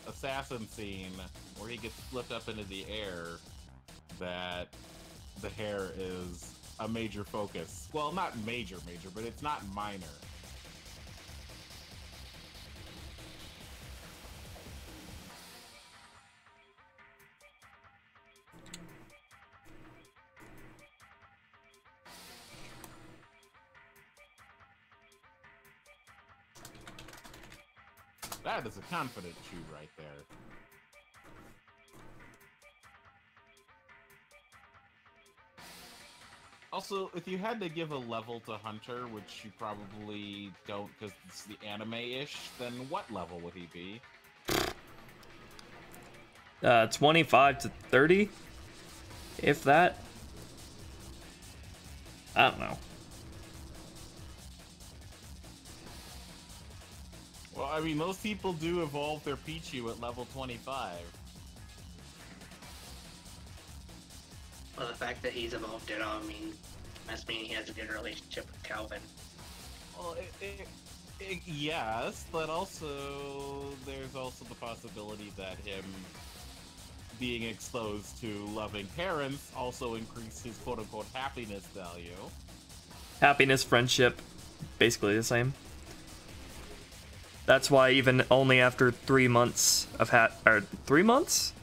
assassin scene, where he gets flipped up into the air, that the hair is a major focus. Well, not major, but it's not minor. That is a confident chew right there. Also, if you had to give a level to Hunter, which you probably don't because it's the anime-ish, then what level would he be? 25 to 30? If that? I don't know. Well, I mean, most people do evolve their Pichu at level 25. Well, the fact that he's evolved at all must mean he has a good relationship with Calvin. Well, yes, but also there's also the possibility that him being exposed to loving parents also increased his quote-unquote happiness value. Happiness, friendship, basically the same. That's why even only after 3 months of 3 months?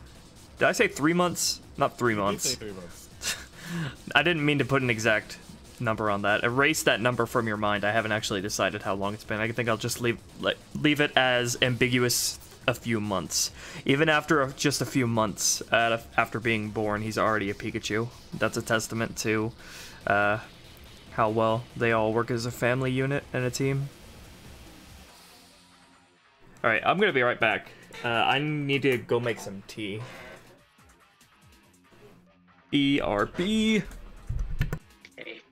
Did I say 3 months? Not 3 months. You did say 3 months. I didn't mean to put an exact number on that. Erase that number from your mind. I haven't actually decided how long it's been. I think I'll just leave it as ambiguous a few months. Even after just a few months after being born, he's already a Pikachu. That's a testament to how well they all work as a family unit and a team. Alright, I'm gonna be right back. I need to go make some tea. BRB. Okay.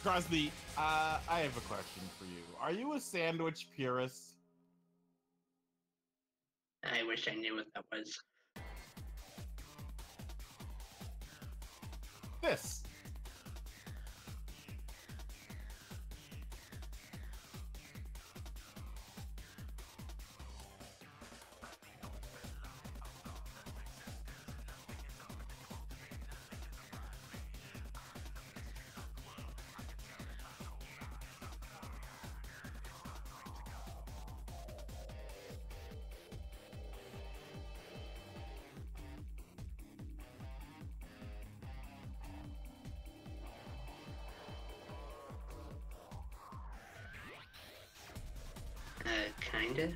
Crosby, I have a question for you. Are you a sandwich purist? I wish I knew what that was. This. Kinda.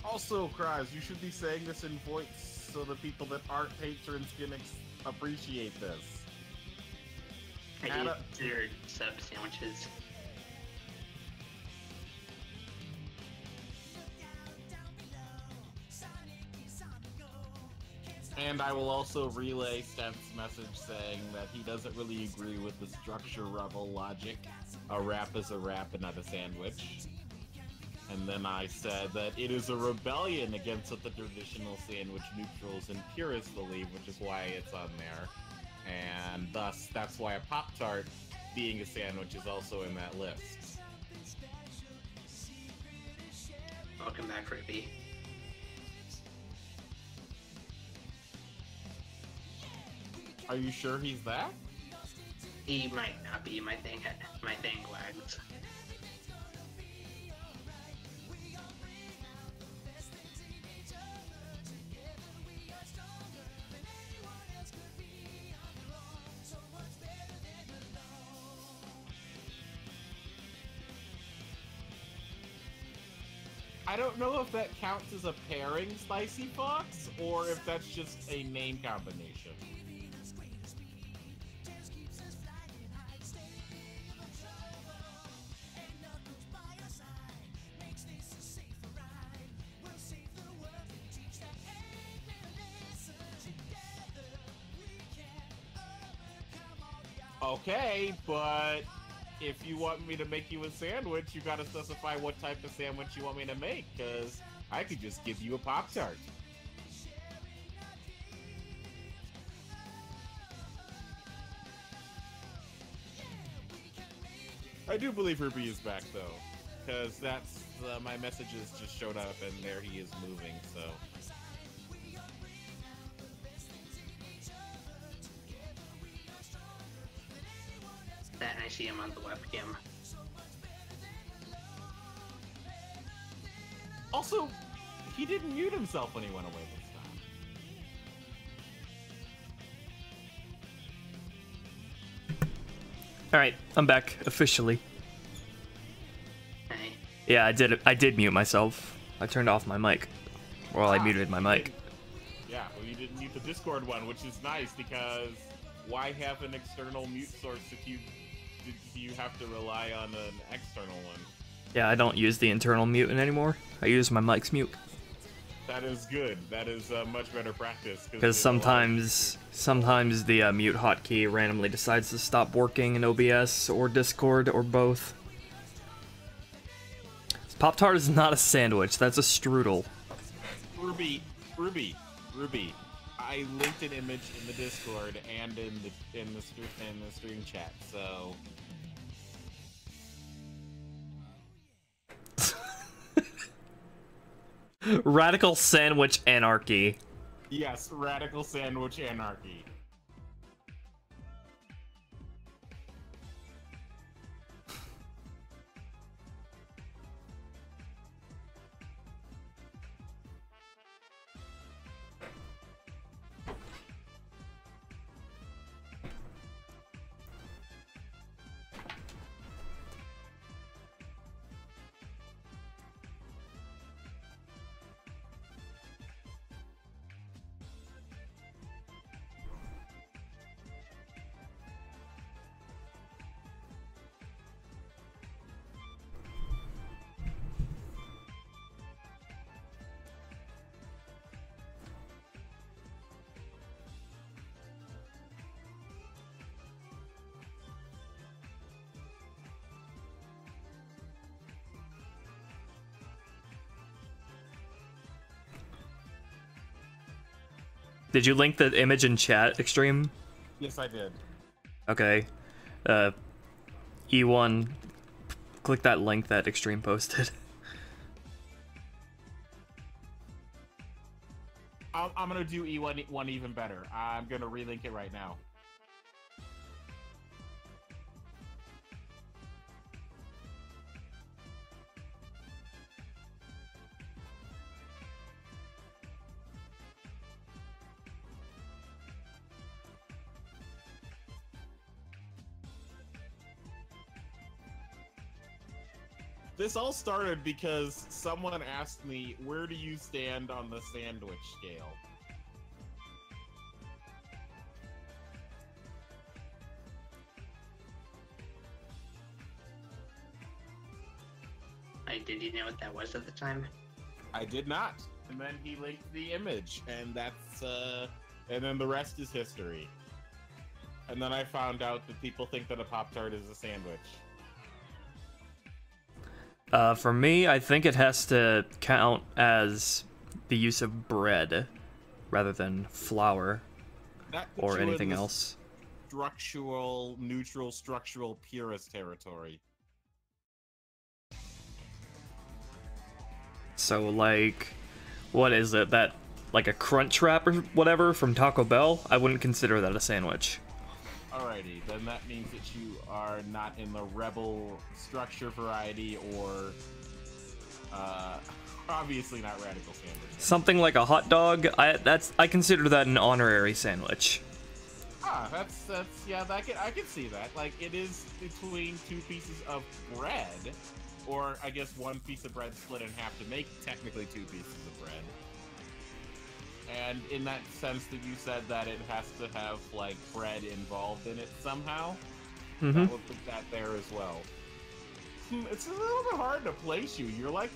Also, Kraz, you should be saying this in voice so the people that aren't patrons can appreciate this. I consider sub sandwiches. And I will also relay Steph's message saying that he doesn't really agree with the structure rebel logic. A wrap is a wrap and not a sandwich. And then I said that it is a rebellion against what the traditional sandwich neutrals and purists believe, which is why it's on there. And thus, that's why a Pop-Tart, being a sandwich, is also in that list. Welcome back, Rippy. Are you sure he's that? He might not be. My thing lags. I don't know if that counts as a pairing, Spicy Fox, or if that's just a name combination. Okay, but if you want me to make you a sandwich, you gotta specify what type of sandwich you want me to make, because I could just give you a Pop-Tart. I do believe Ruby is back, though, because that's my messages just showed up, and there he is moving, so... That and I see him on the webcam. Also, he didn't mute himself when he went away this time. Alright, I'm back, officially. Hey. Yeah, I did mute myself. I turned off my mic. Well, I muted my mic. Yeah, well, you didn't mute the Discord one, which is nice, because why have an external mute source if you have to rely on an external one? Yeah, I don't use the internal mute anymore. I use my mic's mute. That is good. That is much better practice. Because sometimes the mute hotkey randomly decides to stop working in OBS or Discord or both. Pop-Tart is not a sandwich. That's a strudel. Ruby. I linked an image in the Discord and in the stream chat. So. Radical sandwich anarchy. Yes, radical sandwich anarchy. Did you link the image in chat, Extreme? Yes, I did. Okay. E1, click that link that Extreme posted. I'm gonna do E1 even better. I'm gonna relink it right now. This all started because someone asked me, where do you stand on the sandwich scale? Did you know what that was at the time? I did not. And then he linked the image, and that's, and then the rest is history. And then I found out that people think that a Pop-Tart is a sandwich. For me, I think it has to count as the use of bread rather than flour That puts or you in anything the else. Structural, neutral, structural purist territory. So, like, what is it? That, like a crunch wrap or whatever from Taco Bell? I wouldn't consider that a sandwich. Alrighty, then that means that you are not in the rebel structure variety or, obviously not radical sandwich. Something like a hot dog, I consider that an honorary sandwich. Ah, that's yeah, I can see that. Like, it is between two pieces of bread, or I guess one piece of bread split in half to make technically two pieces of bread. And in that sense that you said that it has to have, like, bread involved in it somehow, that would put that there as well. It's a little bit hard to place you. You're like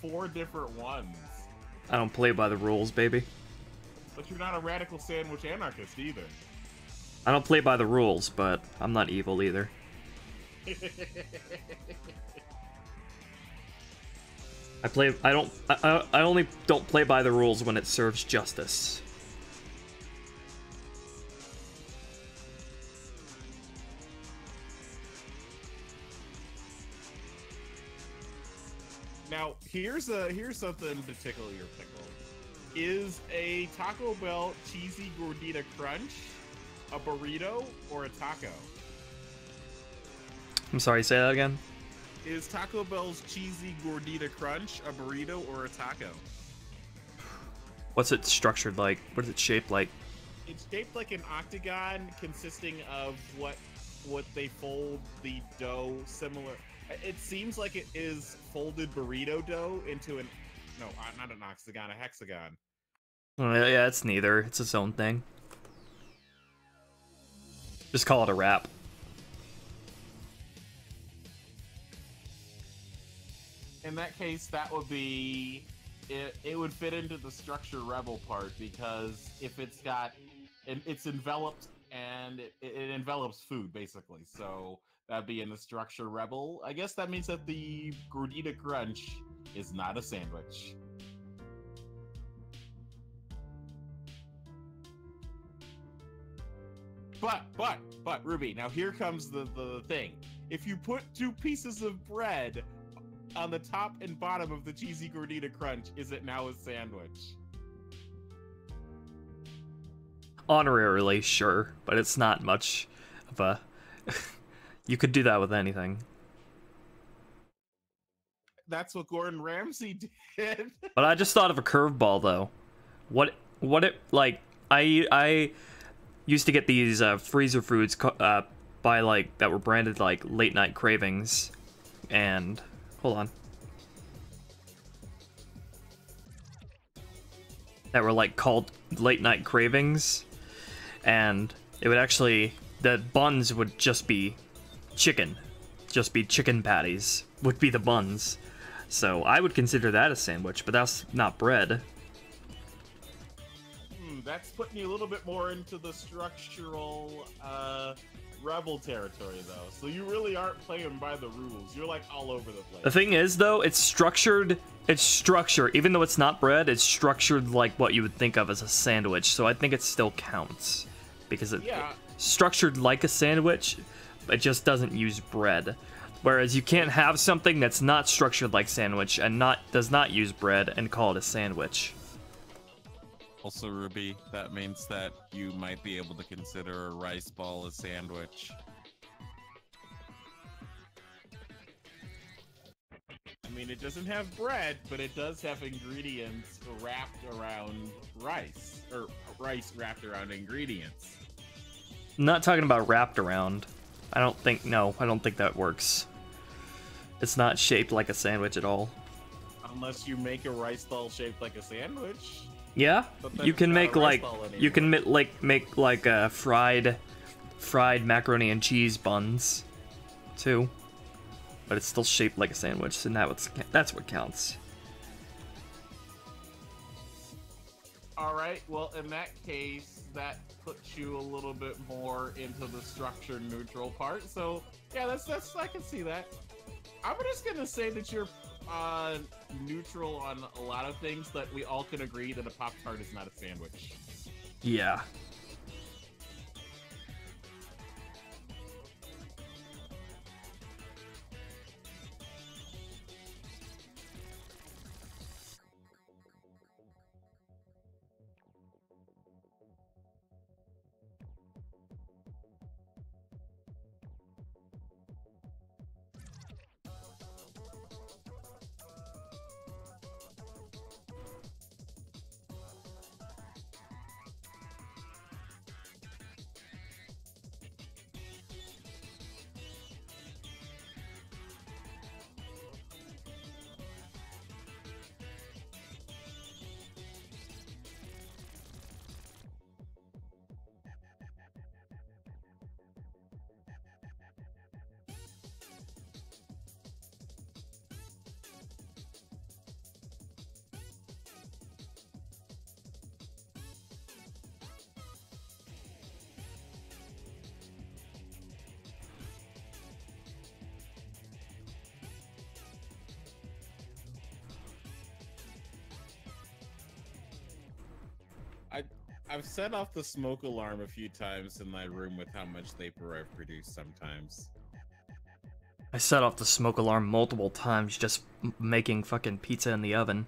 4 different ones. I don't play by the rules, baby. But you're not a radical sandwich anarchist either. I don't play by the rules, but I'm not evil either. I only don't play by the rules when it serves justice. Now, here's something to tickle your pickle. Is a Taco Bell cheesy gordita crunch a burrito or a taco? I'm sorry, say that again? Is Taco Bell's cheesy gordita crunch a burrito or a taco? What's it structured like? What is it shaped like? It's shaped like an octagon consisting of what they fold the dough similar. It seems like it is folded burrito dough into an no, not an octagon, a hexagon. Yeah, it's neither. It's its own thing. Just call it a wrap. In that case, that would be it would fit into the structure rebel part, because if it's enveloped and it envelops food basically, so that'd be in the structure rebel. I guess that means that the gordita crunch is not a sandwich. But Ruby, now here comes the thing. If you put 2 pieces of bread on the top and bottom of the cheesy gordita crunch, is it now a sandwich? Honorarily, sure, but it's not much of a... You could do that with anything. That's what Gordon Ramsay did. But I just thought of a curveball, though. What it, like, I used to get these freezer foods by, like, that were branded, like, late night cravings, and... Hold on. That were, like, called late night cravings, and it would actually... The buns would just be chicken. Just be chicken patties, would be the buns. So I would consider that a sandwich, but that's not bread. That's putting you a little bit more into the structural rebel territory, though. So you really aren't playing by the rules. You're like all over the place. The thing is, though, it's structured. It's structured. Even though it's not bread, it's structured like what you would think of as a sandwich. So I think it still counts because it's structured like a sandwich. It just doesn't use bread. Whereas you can't have something that's not structured like sandwich and does not use bread and call it a sandwich. Also, Ruby, that means that you might be able to consider a rice ball a sandwich. I mean, it doesn't have bread, but it does have ingredients wrapped around rice. Or rice wrapped around ingredients. I'm not talking about wrapped around. I don't think that works. It's not shaped like a sandwich at all. Unless you make a rice ball shaped like a sandwich. Yeah, you can make like make like fried macaroni and cheese buns too, but it's still shaped like a sandwich, and that's what counts. All right, well, in that case, that puts you a little bit more into the structure neutral part. So yeah, that's I can see that. I'm just gonna say that you're neutral on a lot of things, that we all can agree that a Pop-Tart is not a sandwich. Yeah. I've set off the smoke alarm a few times in my room with how much vapor I've produced sometimes. I set off the smoke alarm multiple times just making fucking pizza in the oven.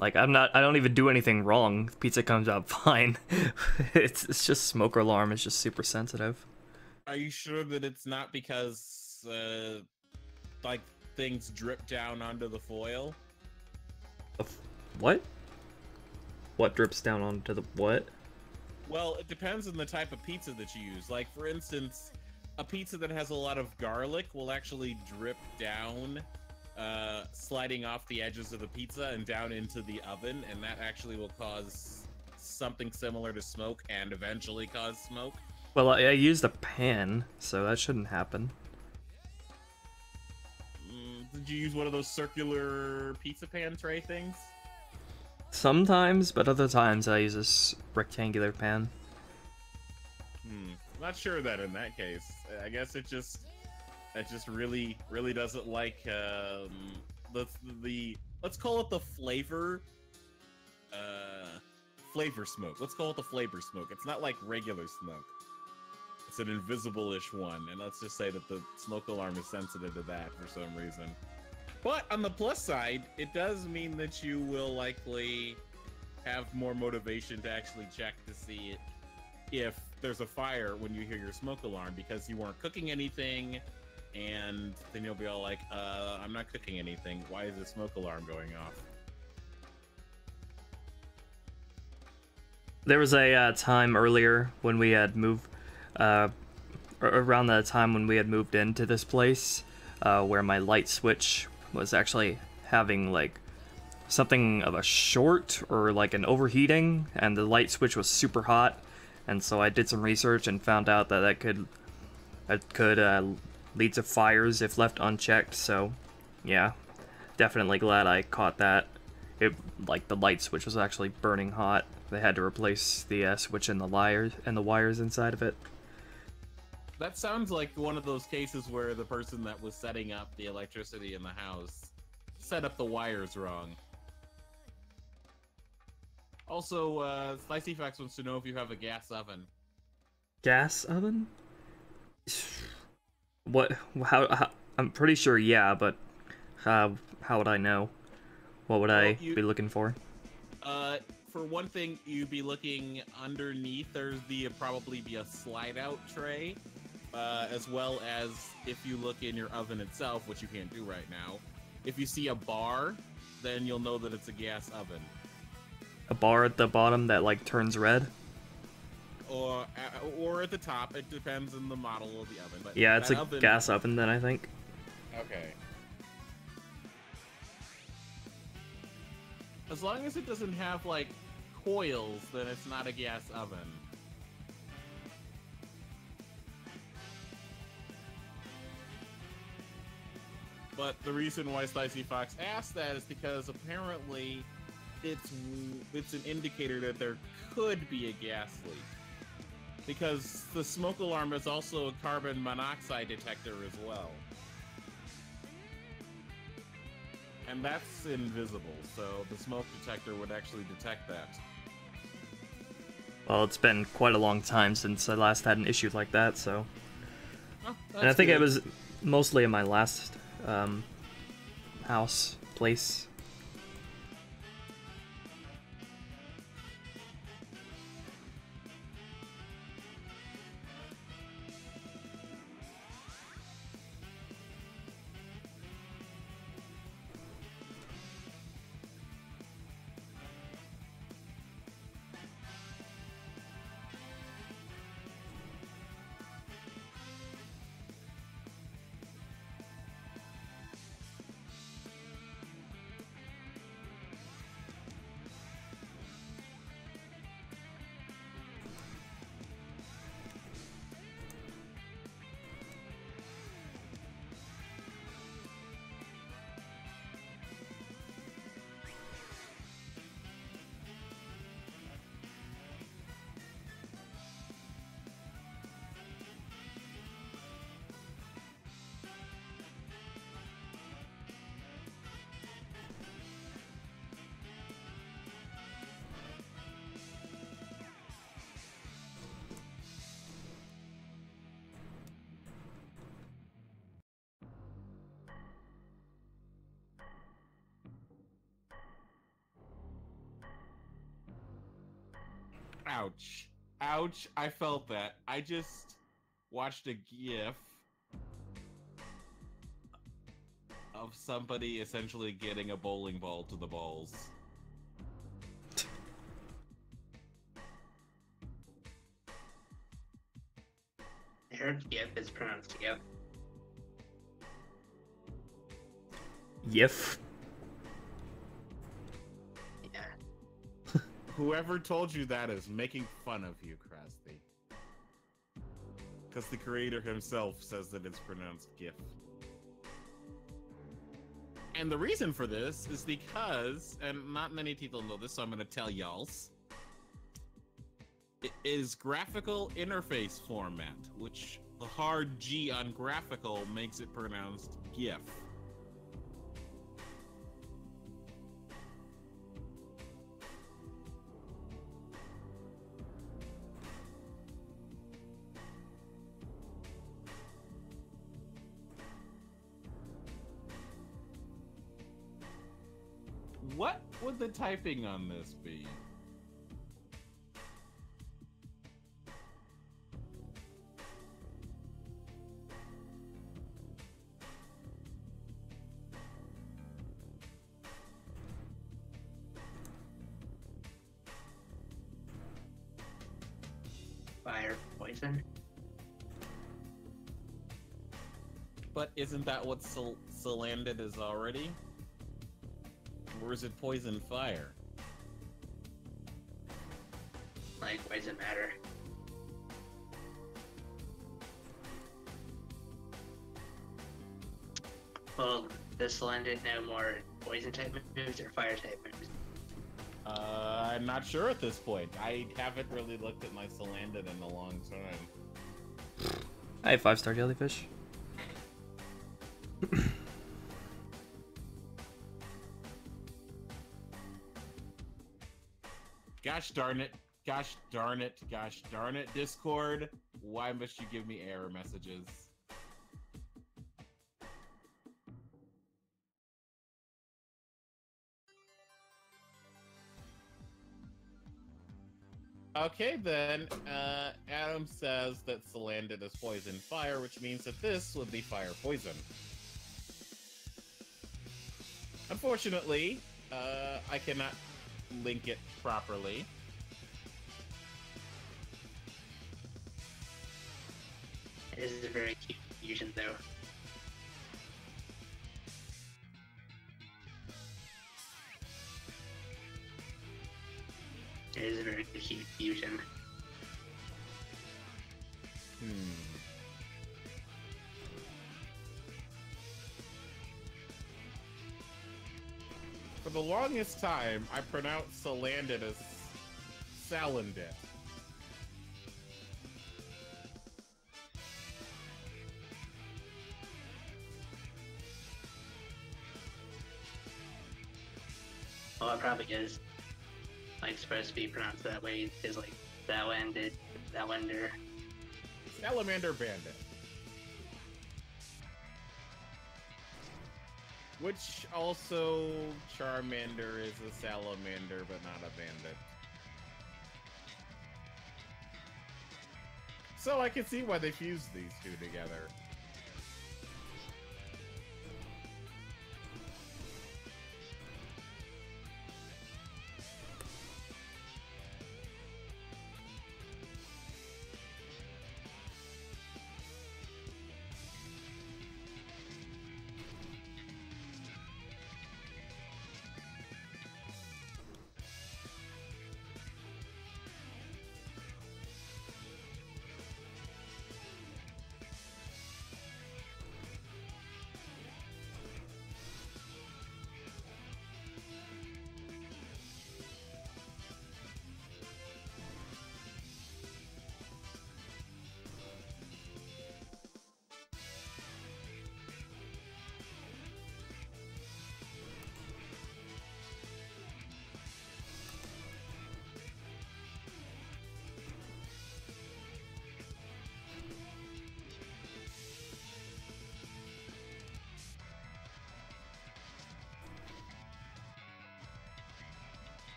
Like, I don't even do anything wrong. Pizza comes out fine. It's just smoke alarm is just super sensitive. Are you sure that it's not because, like, things drip down onto the foil? What? What drips down onto the what? Well, it depends on the type of pizza that you use. Like, for instance, a pizza that has a lot of garlic will actually drip down, sliding off the edges of the pizza and down into the oven, and that actually will cause something similar to smoke and eventually cause smoke. Well, I used a pan, so that shouldn't happen. Did you use one of those circular pizza pan tray things? Sometimes, but other times I use this rectangular pan. Not sure that in that case. I guess it just really doesn't like the let's call it the flavor smoke. Let's call it the flavor smoke. It's not like regular smoke. It's an invisible-ish one, and let's just say that the smoke alarm is sensitive to that for some reason. But on the plus side, it does mean that you will likely have more motivation to actually check to see if there's a fire when you hear your smoke alarm, because you weren't cooking anything, and then you'll be all like, I'm not cooking anything. Why is the smoke alarm going off? There was a time earlier when we had moved, around the time when we had moved into this place, where my light switch was actually having like something of a short or like an overheating, and the light switch was super hot, and so I did some research and found out that that could lead to fires if left unchecked. So yeah, definitely glad I caught that. It, like, the light switch was actually burning hot. They had to replace the switch and the wires inside of it. That sounds like one of those cases where the person that was setting up the electricity in the house set up the wires wrong. Also, Spicy Facts wants to know if you have a gas oven. Gas oven? What? How I'm pretty sure, yeah, but how would I know? What would I be looking for? For one thing, you'd be looking underneath. There's probably be a slide-out tray, as well as if you look in your oven itself, which you can't do right now. If you see a bar, then you'll know that it's a gas oven. A bar at the bottom that like turns red? Or at the top. It depends on the model of the oven. But yeah, it's a gas oven then, I think. Okay. As long as it doesn't have, like, coils, then it's not a gas oven. But the reason why Spicy Fox asked that is because apparently it's an indicator that there could be a gas leak. Because the smoke alarm is also a carbon monoxide detector as well. And that's invisible, so the smoke detector would actually detect that. Well, it's been quite a long time since I last had an issue like that, so... Oh, And I think good. it was mostly in my last house, place. Ouch. Ouch, I felt that. I just watched a GIF of somebody essentially getting a bowling ball to the balls. I heard Yip is pronounced Yip. Yif. Yeah. Whoever told you that is making fun of you, Krusty. Because the creator himself says that it's pronounced GIF. And the reason for this is because, and not many people know this, so I'm going to tell y'alls. It is graphical interface format, which the hard G on graphical makes it pronounced GIF. What would the typing on this be? Fire, poison. But isn't that what Salandit is already? Or is it poison fire? Like, why does it matter? Well, does Salandit know more poison type moves or fire type moves? I'm not sure at this point. I haven't really looked at my Salandit in a long time. I have 5-star jellyfish. Gosh darn it. Gosh darn it. Gosh darn it. Discord, why must you give me error messages? Okay, then, Adam says that Salandit is poison fire, which means that this would be fire poison. Unfortunately, I cannot link it properly. It is a very cute fusion, though. It is a very cute fusion. For the longest time, I pronounced Salandit as Salandit. Well, it probably is like supposed to be pronounced that way. Is like Salamander. Salamander Bandit. Which also, Charmander is a salamander, but not a bandit. So I can see why they fused these two together.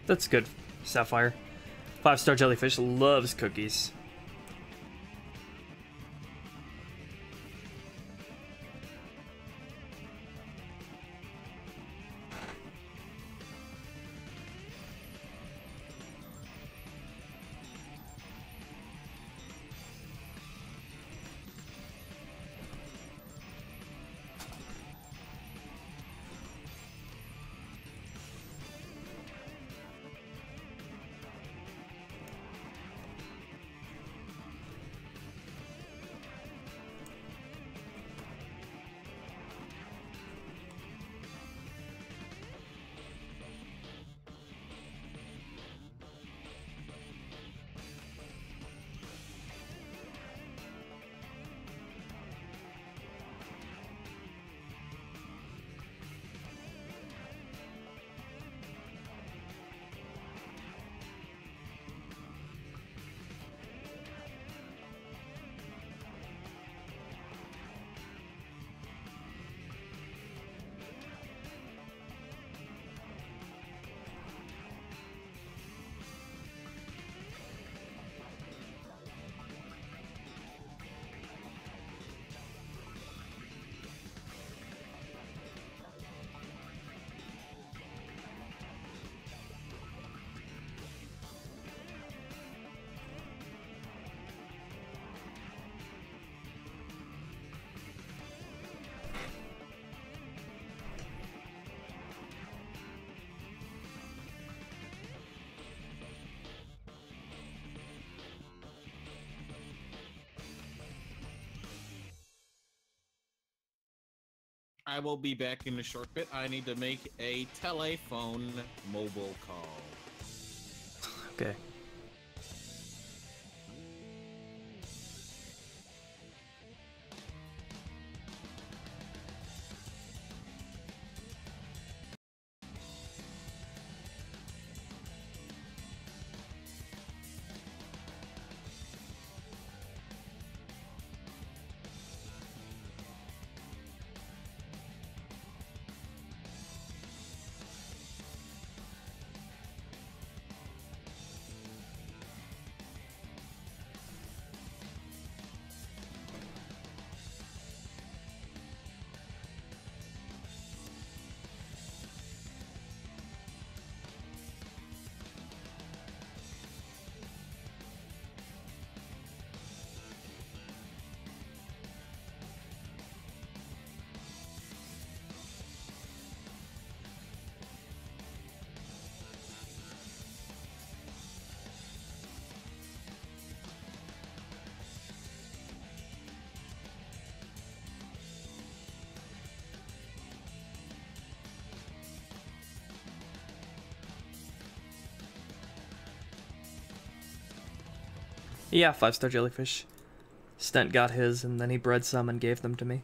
That's good, Sapphire. 5-star jellyfish loves cookies. I will be back in a short bit. I need to make a telephone mobile call. Okay. Yeah, 5-star jellyfish. Stent got his, and then he bred some and gave them to me.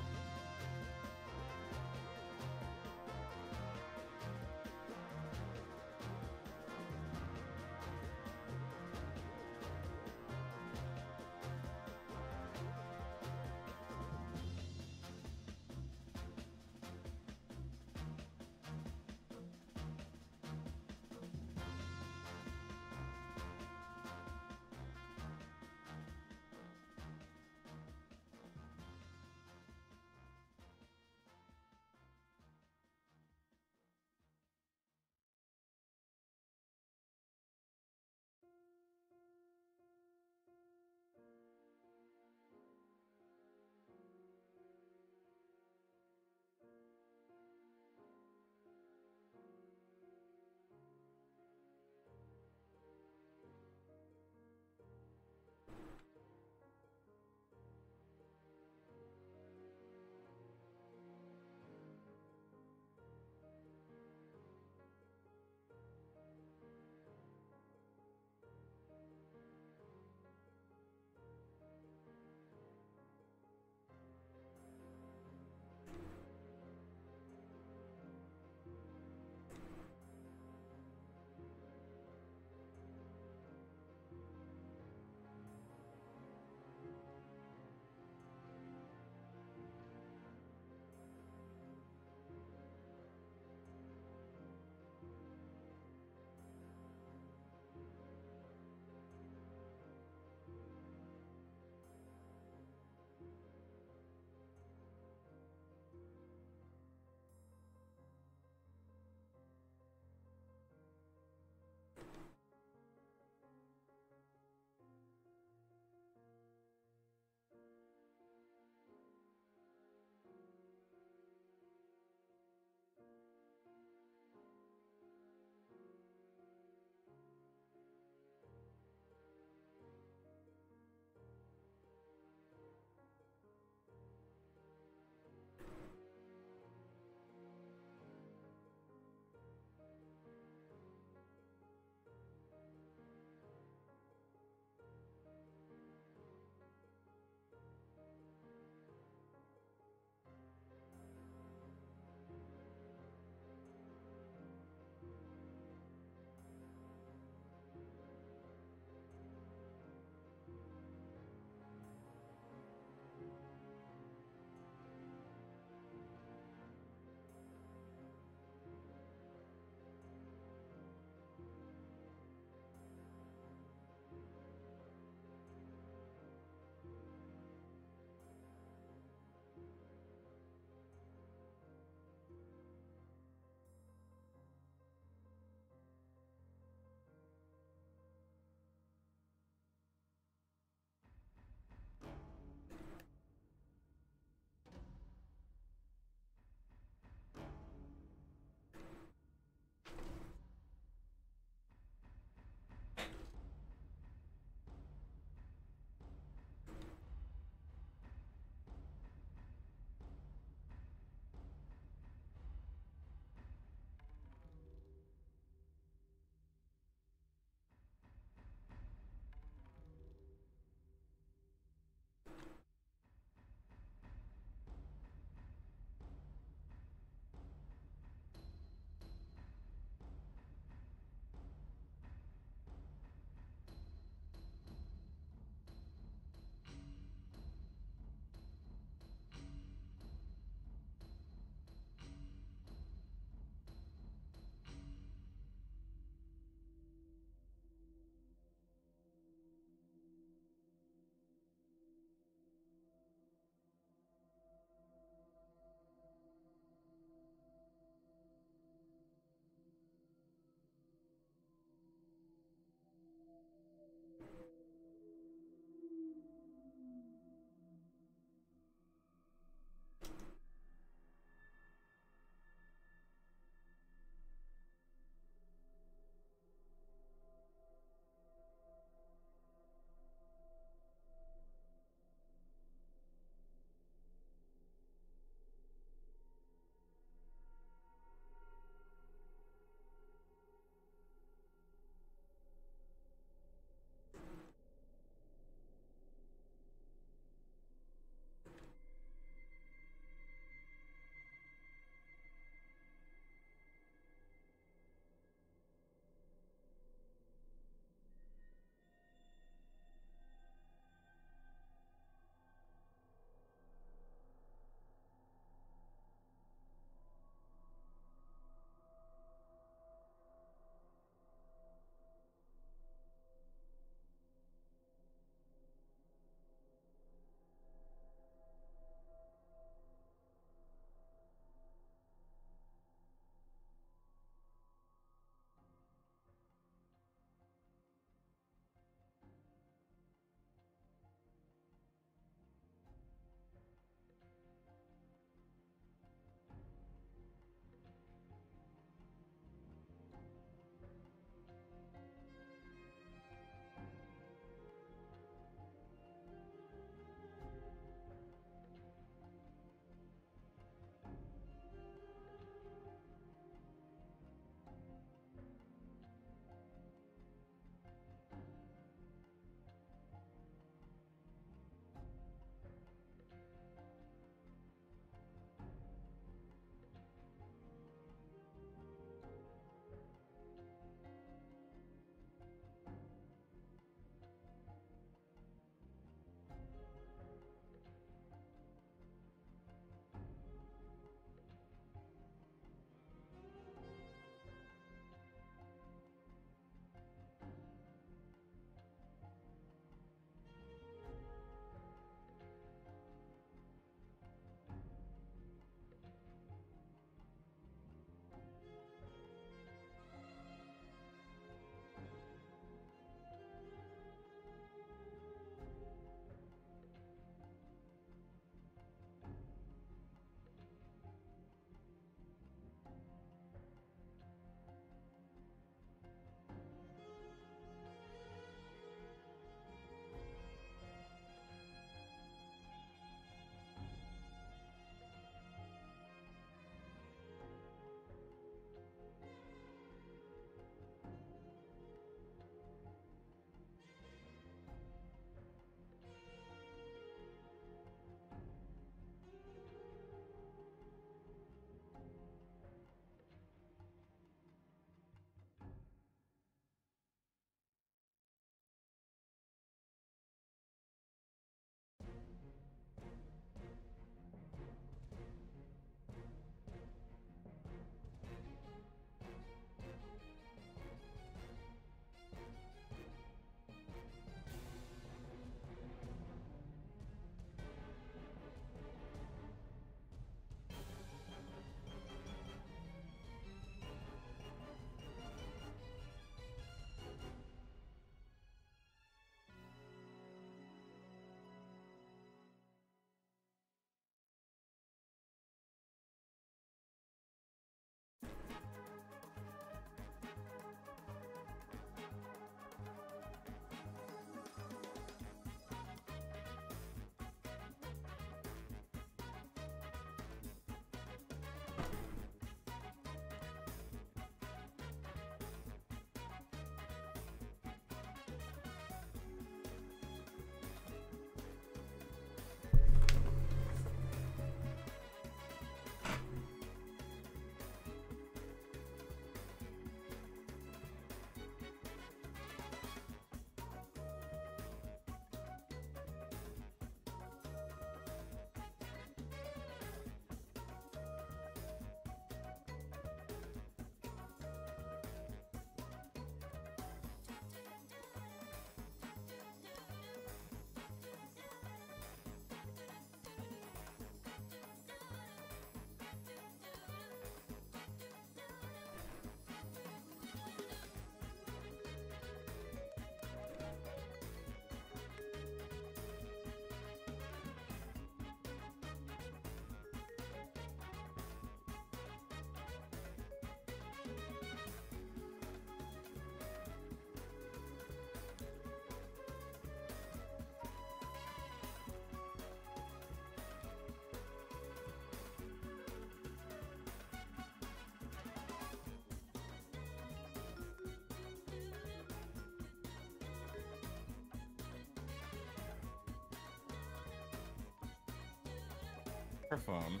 microphone.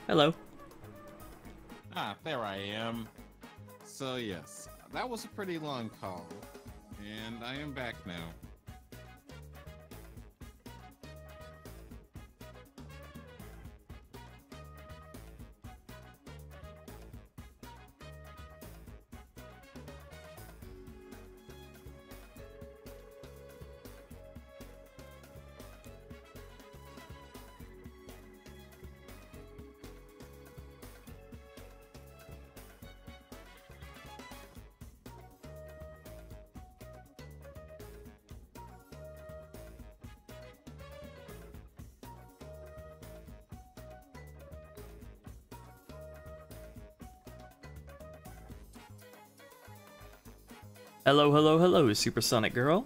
Hello. Ah, there I am. So yes, that was a pretty long call, and I am back now. Hello, hello, hello, Supersonic Girl.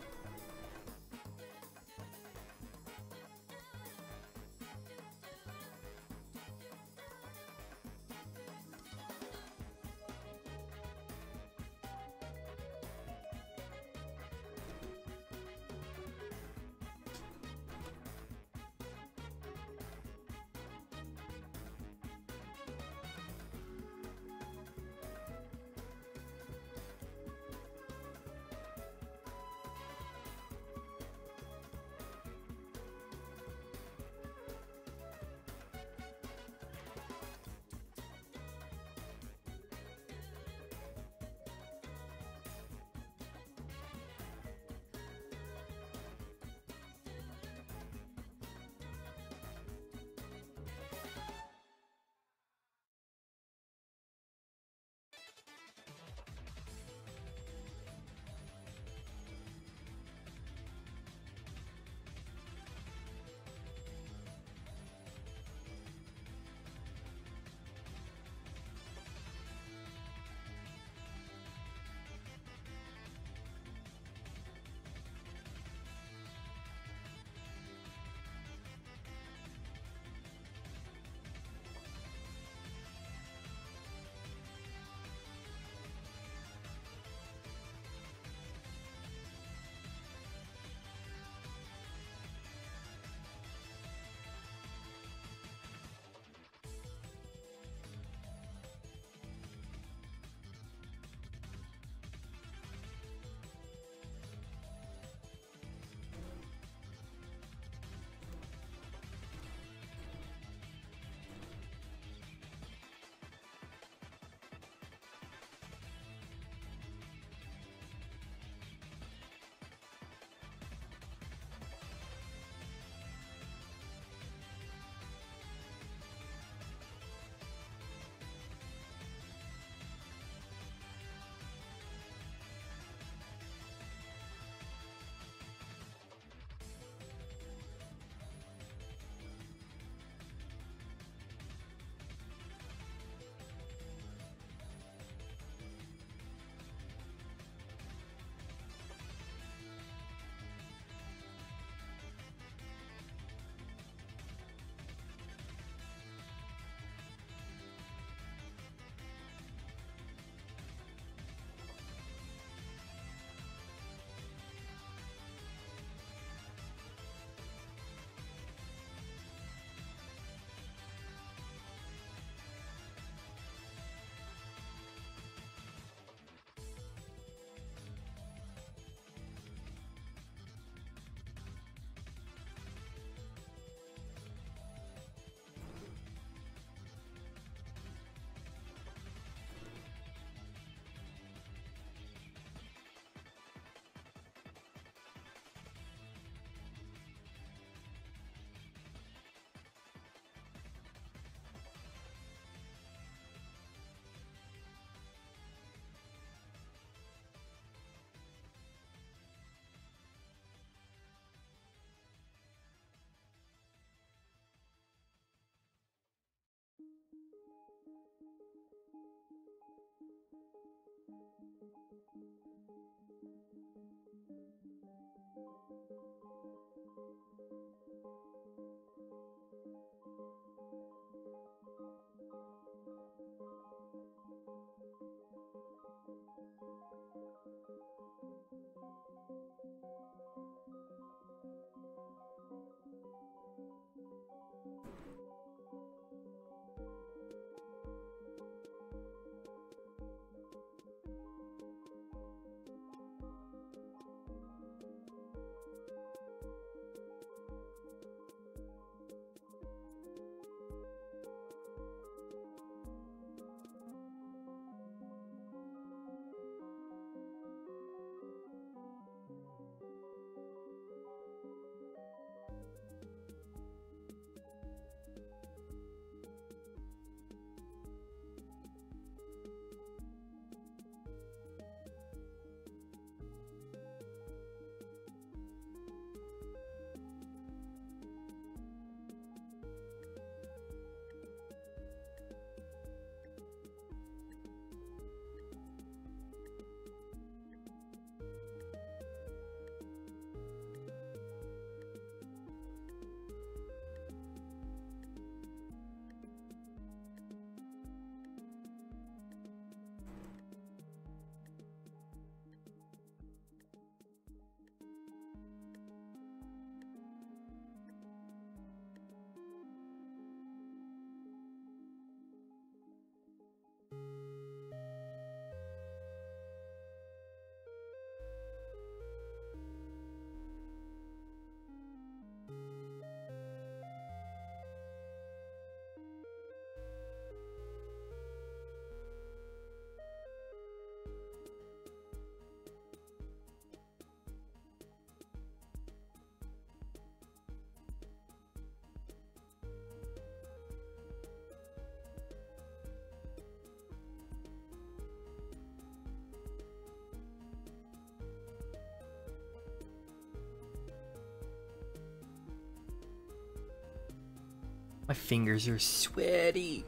My fingers are sweaty.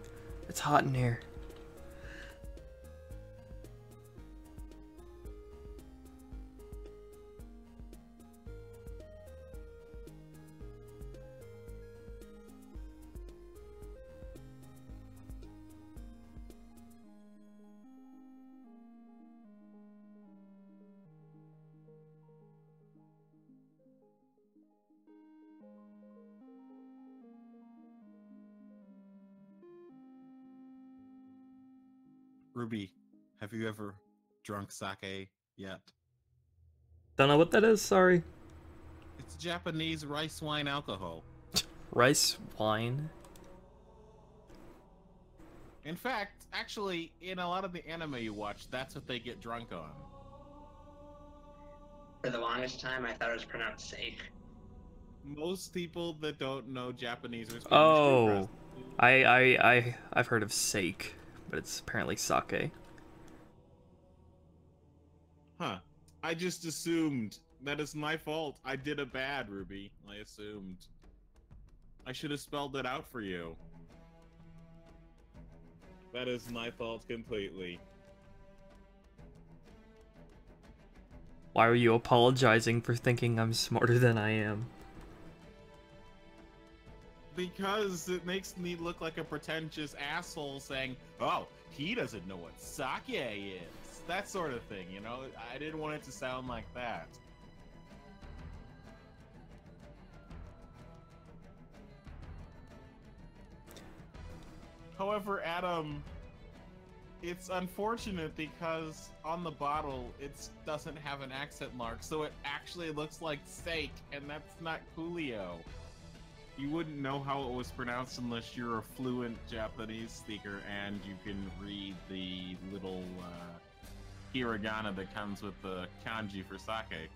It's hot in here. Ruby, have you ever drunk sake yet? Don't know what that is, sorry. It's Japanese rice wine alcohol. Rice wine? In fact, actually, in a lot of the anime you watch, that's what they get drunk on. For the longest time, I thought it was pronounced sake. Most people that don't know Japanese or Spanish Oh, I've heard of sake, but it's apparently sake. Huh. I just assumed. That is my fault. I did a bad, Ruby. I assumed. I should have spelled it out for you. That is my fault completely. Why are you apologizing for thinking I'm smarter than I am? Because it makes me look like a pretentious asshole saying, oh, he doesn't know what sake is. That sort of thing, you know? I didn't want it to sound like that. However, Adam, it's unfortunate because on the bottle it doesn't have an accent mark, so it actually looks like steak, and that's not coolio. You wouldn't know how it was pronounced unless you're a fluent Japanese speaker and you can read the little hiragana that comes with the kanji for sake.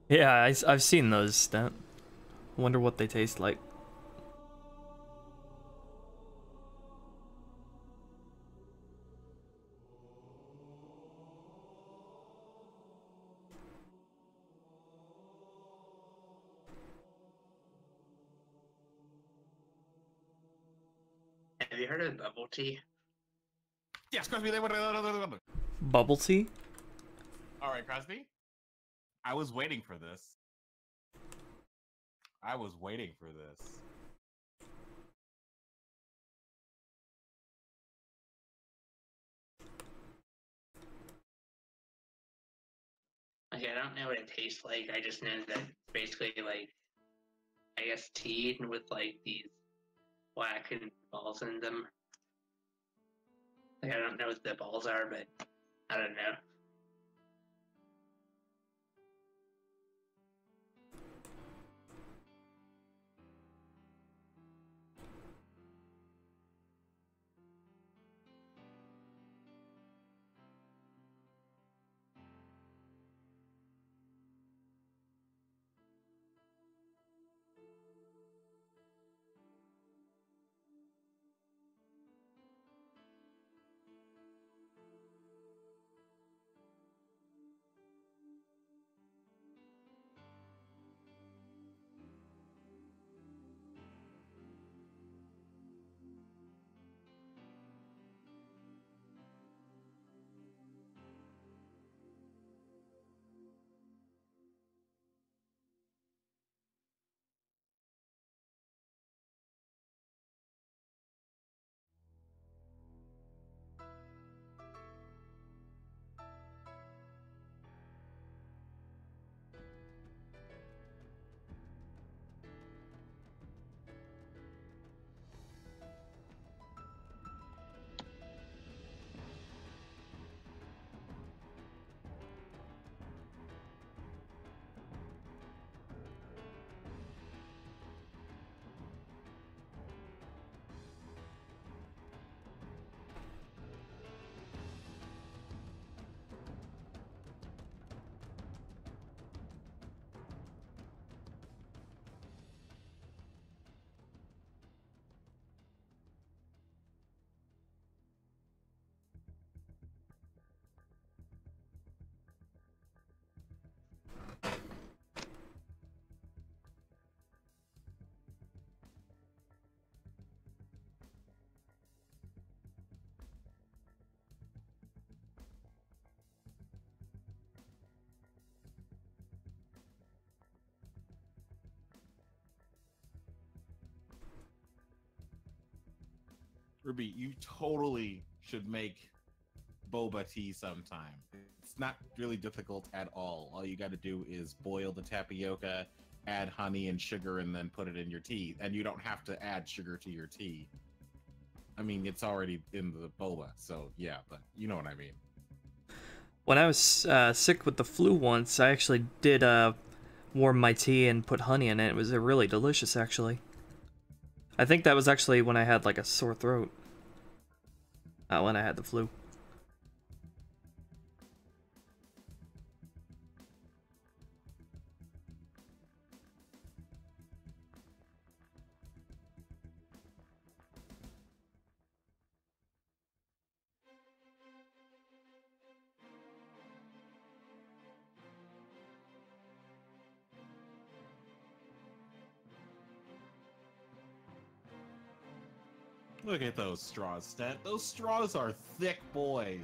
Yeah, I've seen those. That. Wonder what they taste like. Have you heard of bubble tea? Yes, Crosby, they were. Bubble tea? Alright, Crosby. I was waiting for this. I was waiting for this. Like, I don't know what it tastes like. I just know that it's basically like, I guess, tea with like these blackened balls in them. Like, I don't know what the balls are, but I don't know. Ruby, you totally should make boba tea sometime. It's not really difficult at all. All you got to do is boil the tapioca, add honey and sugar, and then put it in your tea. And you don't have to add sugar to your tea. I mean, it's already in the boba, so yeah, but you know what I mean. When I was sick with the flu once, I actually did warm my tea and put honey in it. It was really delicious, actually. I think that was actually when I had like a sore throat. When I had the flu. Look at those straws, Stat. Those straws are thick boys.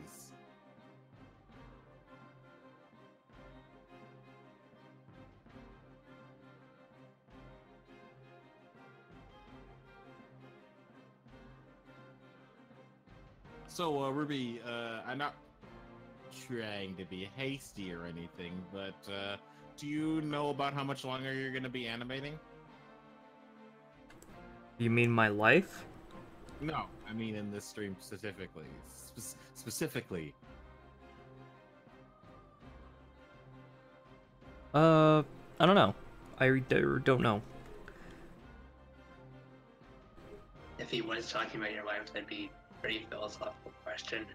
So, Ruby, I'm not trying to be hasty or anything, but do you know about how much longer you're going to be animating? You mean my life? No, I mean in this stream specifically. Specifically. I don't know. I don't know. If he was talking about your life, that'd be a pretty philosophical question.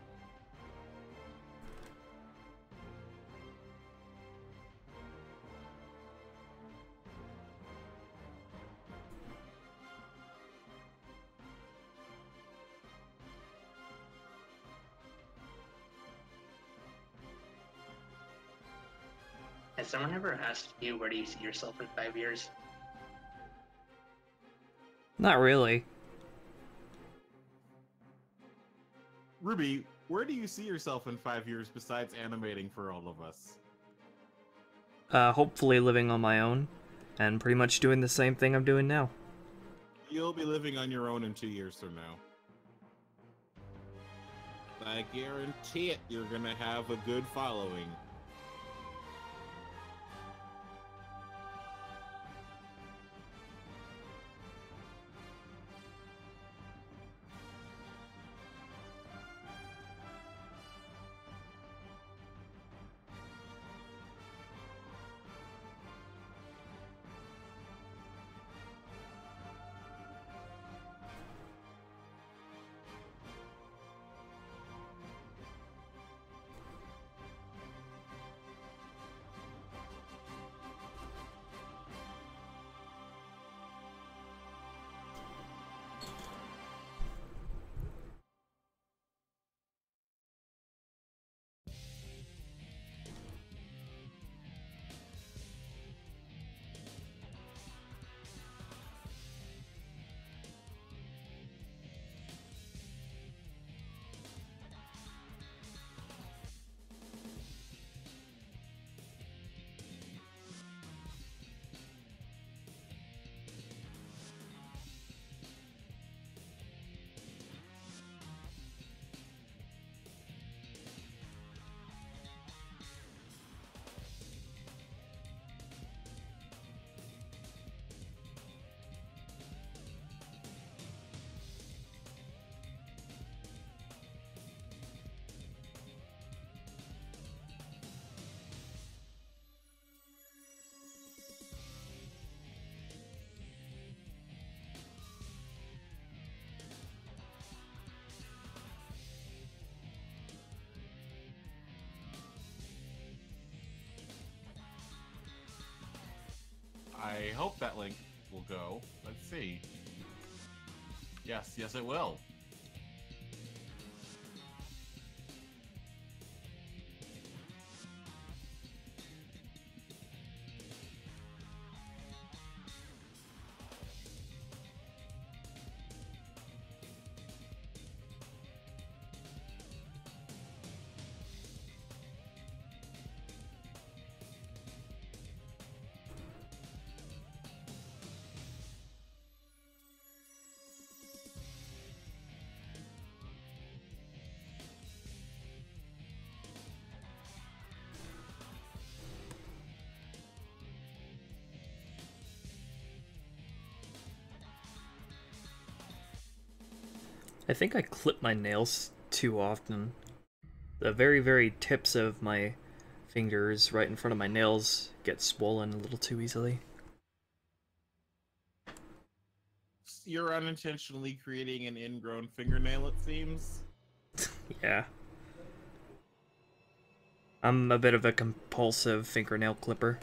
Has someone ever asked you where do you see yourself in 5 years? Not really. Ruby, where do you see yourself in 5 years besides animating for all of us? Hopefully living on my own, and pretty much doing the same thing I'm doing now. You'll be living on your own in 2 years from now. I guarantee it, you're gonna have a good following. I hope that link will go. Let's see. Yes, yes it will. I think I clip my nails too often. The very, very tips of my fingers right in front of my nails get swollen a little too easily. You're unintentionally creating an ingrown fingernail, it seems. Yeah. I'm a bit of a compulsive fingernail clipper.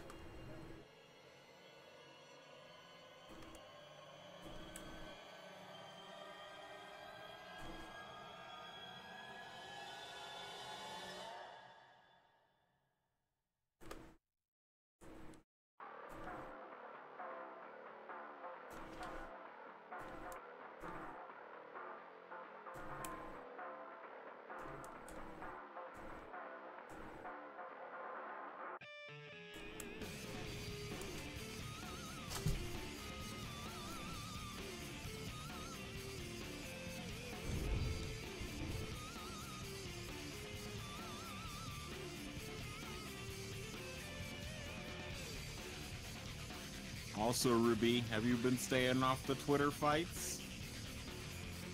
Also, Ruby, have you been staying off the Twitter fights?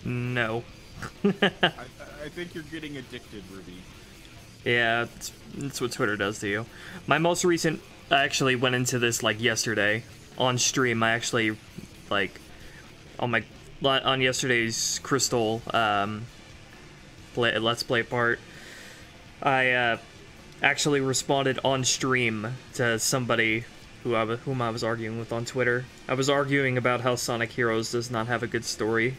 No. I think you're getting addicted, Ruby. Yeah, it's what Twitter does to you. My most recent, I actually went into this like yesterday on stream. I actually like on yesterday's Crystal Let's Play part. I actually responded on stream to somebody whom I was arguing with on Twitter. I was arguing about how Sonic Heroes does not have a good story.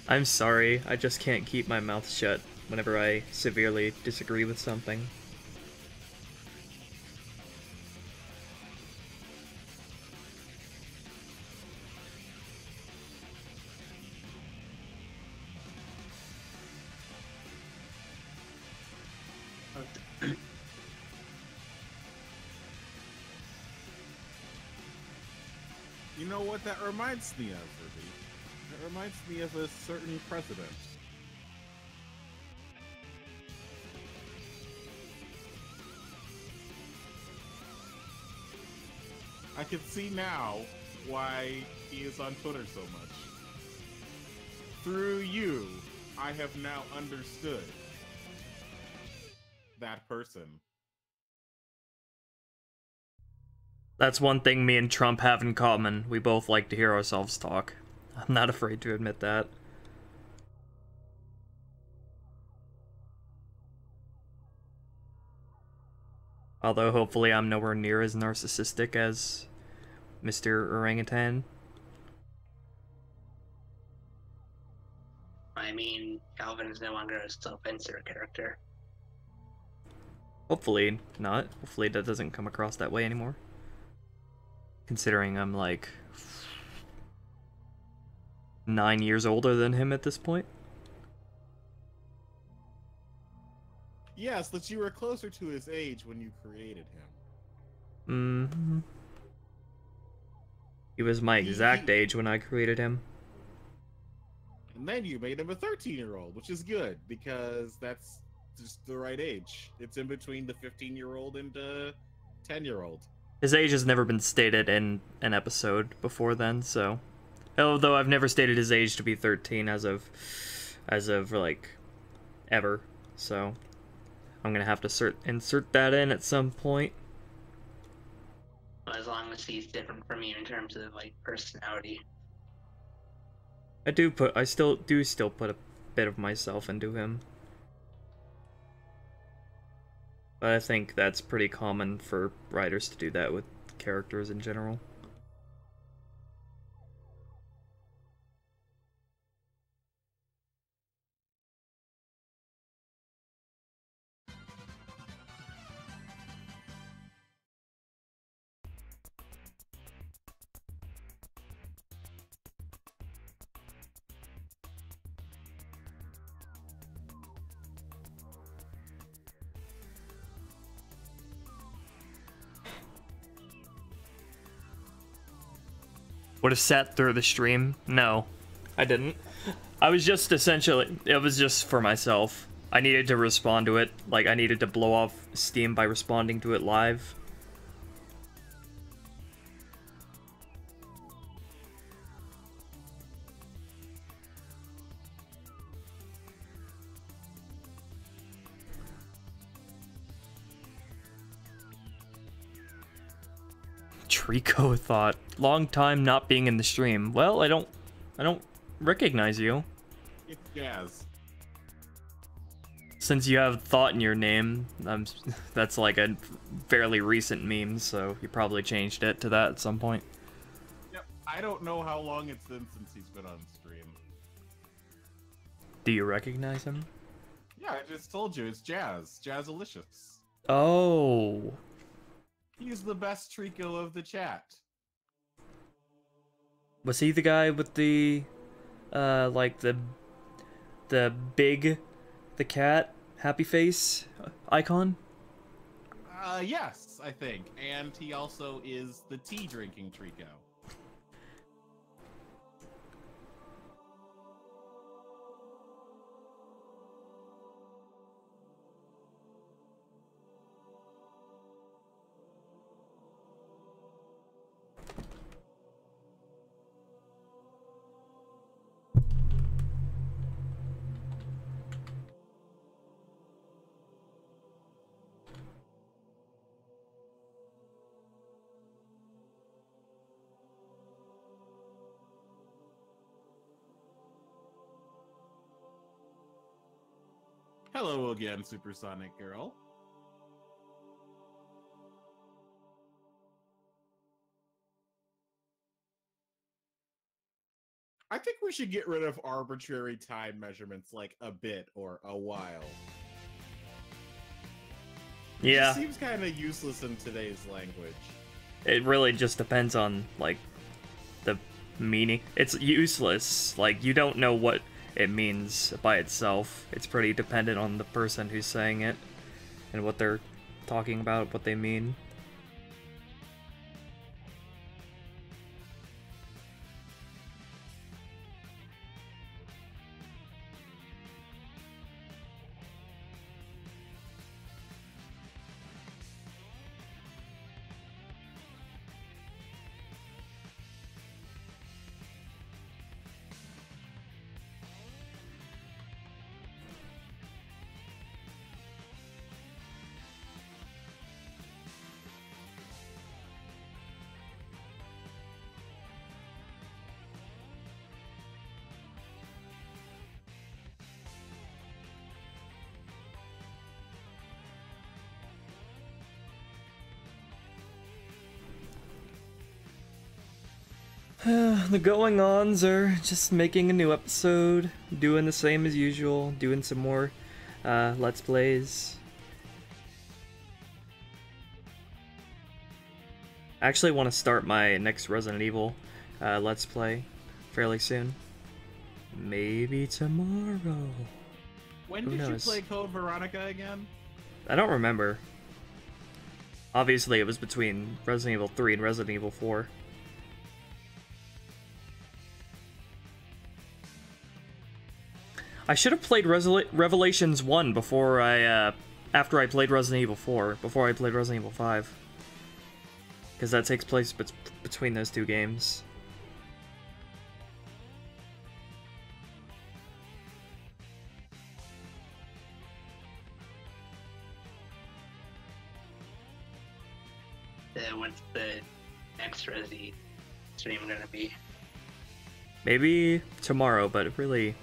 I'm sorry, I just can't keep my mouth shut whenever I severely disagree with something. You know what that reminds me of, Ruby? It reminds me of a certain president. I can see now why he is on Twitter so much. Through you, I have now understood that person. That's one thing me and Trump have in common. We both like to hear ourselves talk. I'm not afraid to admit that. Although hopefully I'm nowhere near as narcissistic as Mr. Orangutan. I mean, Calvin is no longer a self-insert character. Hopefully not. Hopefully that doesn't come across that way anymore. Considering I'm like 9 years older than him at this point. Yes, but you were closer to his age when you created him. Mm-hmm. He was my exact age when I created him. And then you made him a 13-year-old, which is good, because that's just the right age. It's in between the 15-year-old and the 10-year-old. His age has never been stated in an episode before then, so... Although I've never stated his age to be 13 as of like, ever, so... I'm gonna have to insert that in at some point. As long as he's different from you in terms of, like, personality. I still put a bit of myself into him. But I think that's pretty common for writers to do that with characters in general. Would have sat through the stream? No, I didn't. I was just essentially, it was just for myself. I needed to respond to it. Like, I needed to blow off steam by responding to it live. Trico thought, long time not being in the stream. Well, I don't recognize you. It's Jazz. Since you have thought in your name, that's like a fairly recent meme, so you probably changed it to that at some point. Yep, I don't know how long it's been since he's been on stream. Do you recognize him? Yeah, I just told you, it's Jazz. Jazzalicious. Oh. He's the best Trico of the chat. Was he the guy with the, like the cat happy face icon? Yes, I think. And he also is the tea drinking Trico. Hello again, Supersonic Girl. I think we should get rid of arbitrary time measurements like a bit or a while. Yeah. It seems kind of useless in today's language. It really just depends on, like, the meaning. It's useless. Like, you don't know what it means by itself. It's pretty dependent on the person who's saying it and what they're talking about, what they mean. The going-ons are just making a new episode, doing the same as usual, doing some more Let's Plays. I actually want to start my next Resident Evil Let's Play fairly soon. Maybe tomorrow. When did you play Code Veronica again? I don't remember. Obviously, it was between Resident Evil 3 and Resident Evil 4. I should have played Revelations 1 before after I played Resident Evil 4, before I played Resident Evil 5. Because that takes place between those two games. What's the next Resi stream gonna be? Maybe tomorrow, but it really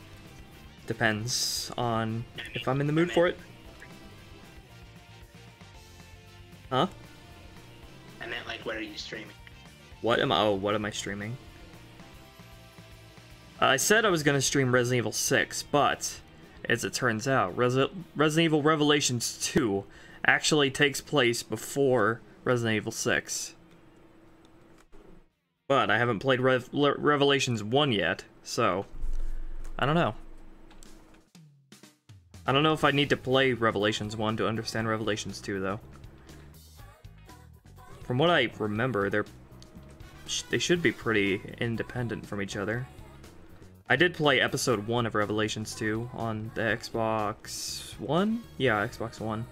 depends on if I'm in the mood for it. Huh? I meant, like, what are you streaming? What am I streaming? I said I was gonna stream Resident Evil 6, but as it turns out, Resident Evil Revelations 2 actually takes place before Resident Evil 6. But I haven't played Revelations 1 yet, so I don't know. I don't know if I need to play Revelations 1 to understand Revelations 2, though. From what I remember, they're they should be pretty independent from each other. I did play episode 1 of Revelations 2 on the Xbox One? Yeah, Xbox One.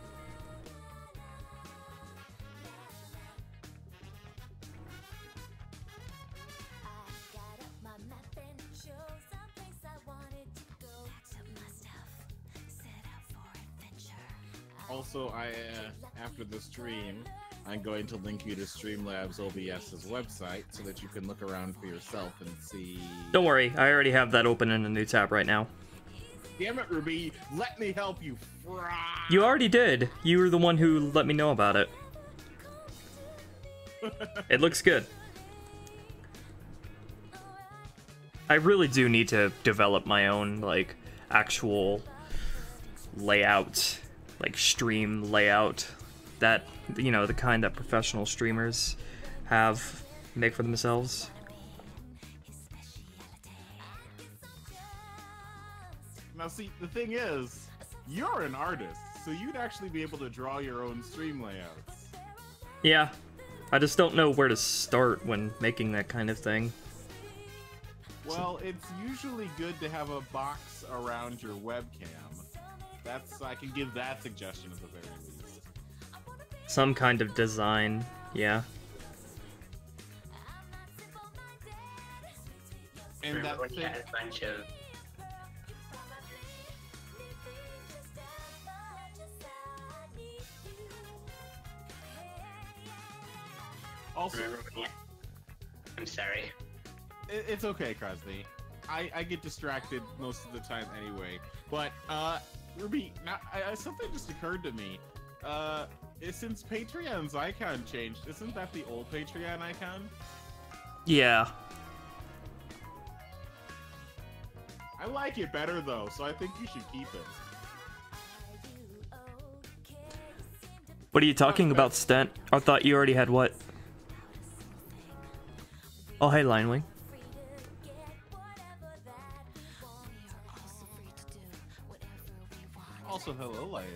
Also, after the stream, I'm going to link you to Streamlabs OBS's website so that you can look around for yourself and see. Don't worry, I already have that open in a new tab right now. Damn it, Ruby! Let me help you fry! You already did. You were the one who let me know about it. It looks good. I really do need to develop my own, like, actual layout, like, stream layout that, you know, the kind that professional streamers make for themselves. Now, see, the thing is, you're an artist, so you'd actually be able to draw your own stream layouts. Yeah, I just don't know where to start when making that kind of thing. Well, it's usually good to have a box around your webcam. I can give that suggestion at the very least. Some kind of design, yeah. And Remember that when thing... you had a bunch of Also, I'm sorry. It's okay, Krusty. I get distracted most of the time anyway. But, Ruby, now, something just occurred to me. Since Patreon's icon changed, isn't that the old Patreon icon? Yeah. I like it better, though, so I think you should keep it. What are you talking about, Stent? I thought you already had what? Oh, hey, Linewing. Also, hello, Lion.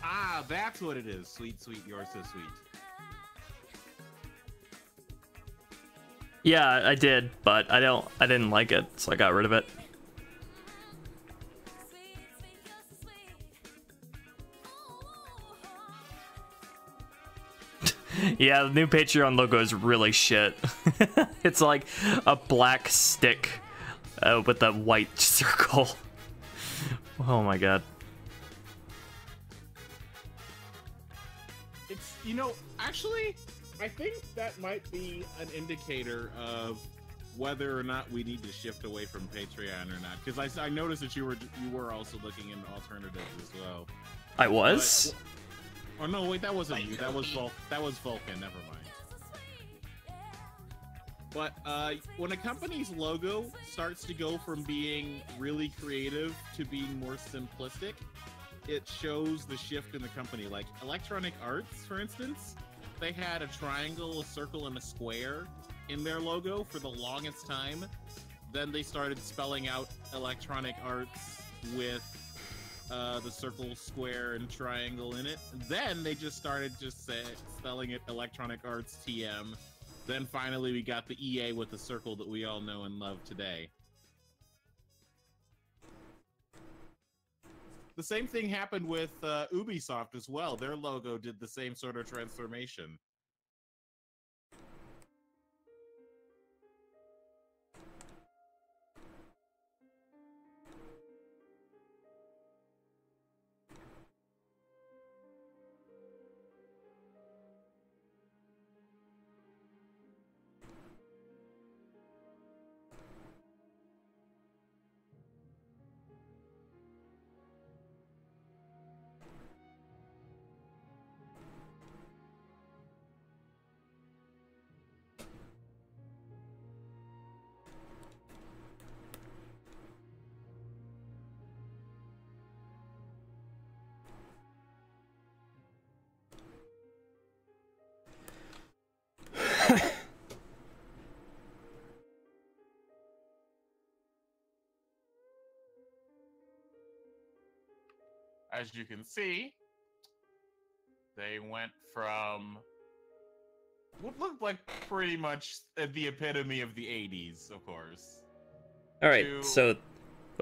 Ah, that's what it is. Sweet, sweet, you're so sweet. Yeah, I did, but I didn't like it, so I got rid of it. Yeah, the new Patreon logo is really shit. It's like a black stick with a white circle. Oh my god. You know, actually, I think that might be an indicator of whether or not we need to shift away from Patreon or not. Because I noticed that you were also looking into alternatives as well. I was? But, oh no, wait, that wasn't you. That was Vulcan. Never mind. But when a company's logo starts to go from being really creative to being more simplistic, it shows the shift in the company. Like Electronic Arts, for instance, they had a triangle, a circle, and a square in their logo for the longest time. Then they started spelling out Electronic Arts with the circle, square, and triangle in it. Then they just started spelling it Electronic Arts TM. Then finally we got the EA with the circle that we all know and love today. The same thing happened with Ubisoft as well. Their logo did the same sort of transformation. as you can see, they went from what looked like pretty much the epitome of the 80s, of course. All right, so,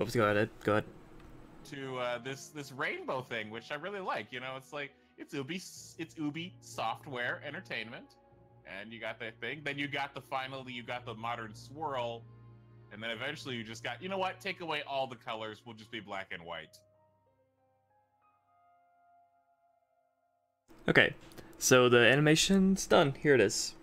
oops, go ahead. To this rainbow thing, which I really like. You know, it's like it's Ubi software entertainment, and you got that thing. Then you got the modern swirl, and then eventually you just got, you know what? Take away all the colors. We'll just be black and white. Okay, so the animation's done. Here it is.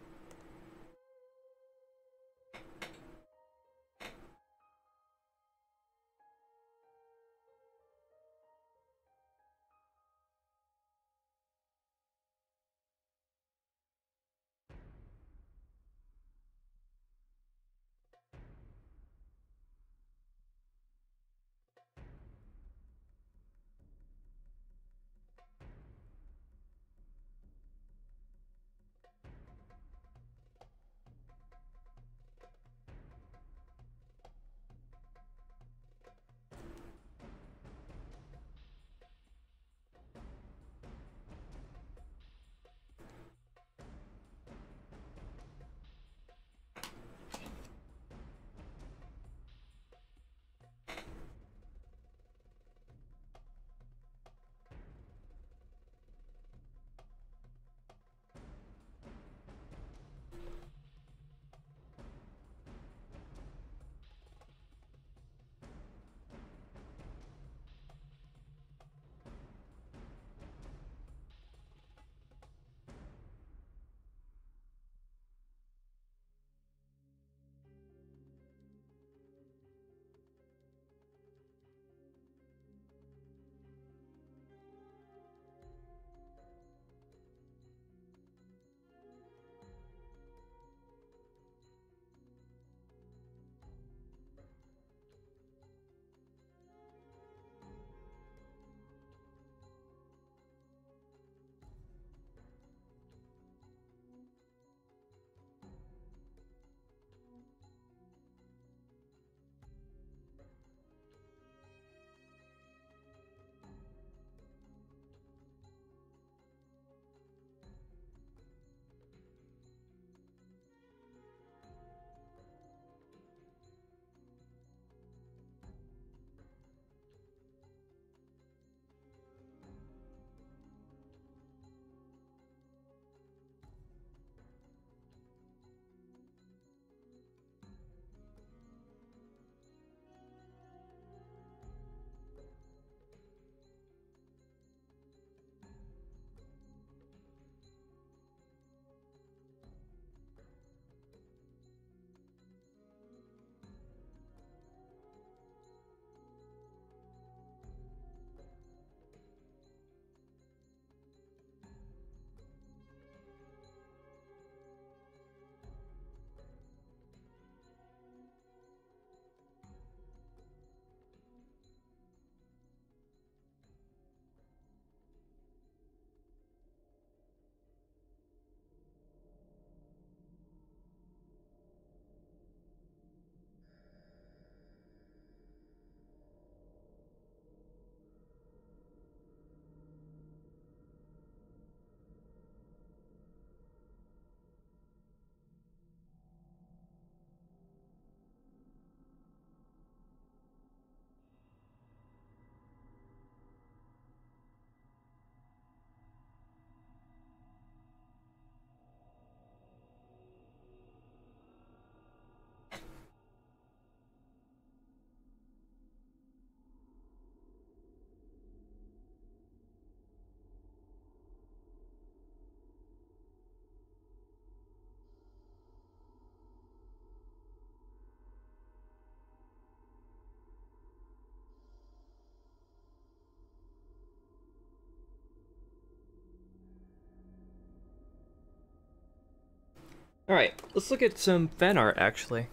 Alright, let's look at some fan art, actually.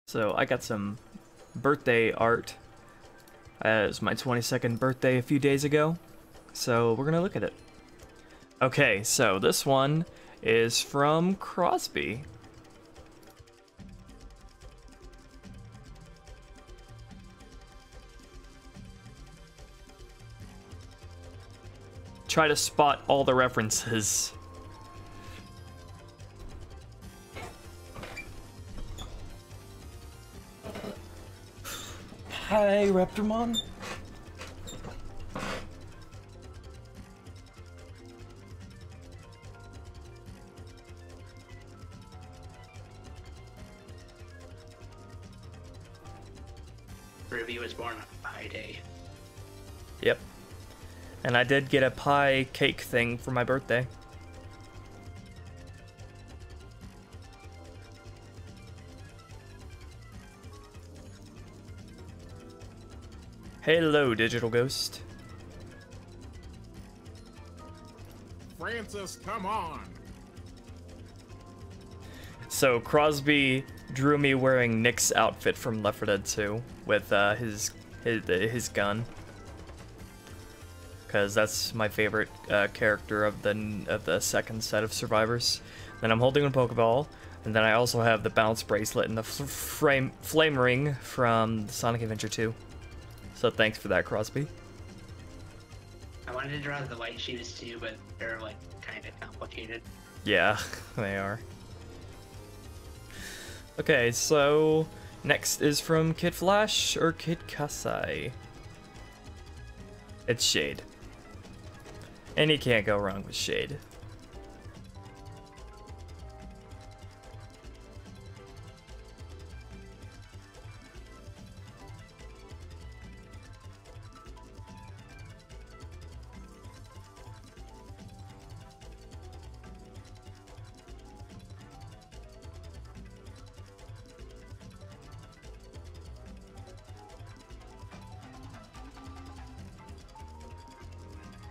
So I got some birthday art. It was my 22nd birthday a few days ago, so we're gonna look at it. Okay, so this one is from Crosby. Try to spot all the references. Hi, Raptormon. Ruby was born on Pi Day. Yep. And I did get a pie cake thing for my birthday. Hello, Digital Ghost. Francis, come on! So Crosby drew me wearing Nick's outfit from Left 4 Dead 2 with his gun, because that's my favorite character of the second set of survivors. Then I'm holding a Pokeball, and then I also have the bounce bracelet and the flame ring from Sonic Adventure 2. So thanks for that, Crosby. I wanted to draw the white shoes too, but they're like kind of complicated. Yeah, they are. Okay, so next is from Kid Flash or Kid Kasai. It's Shade. And you can't go wrong with Shade.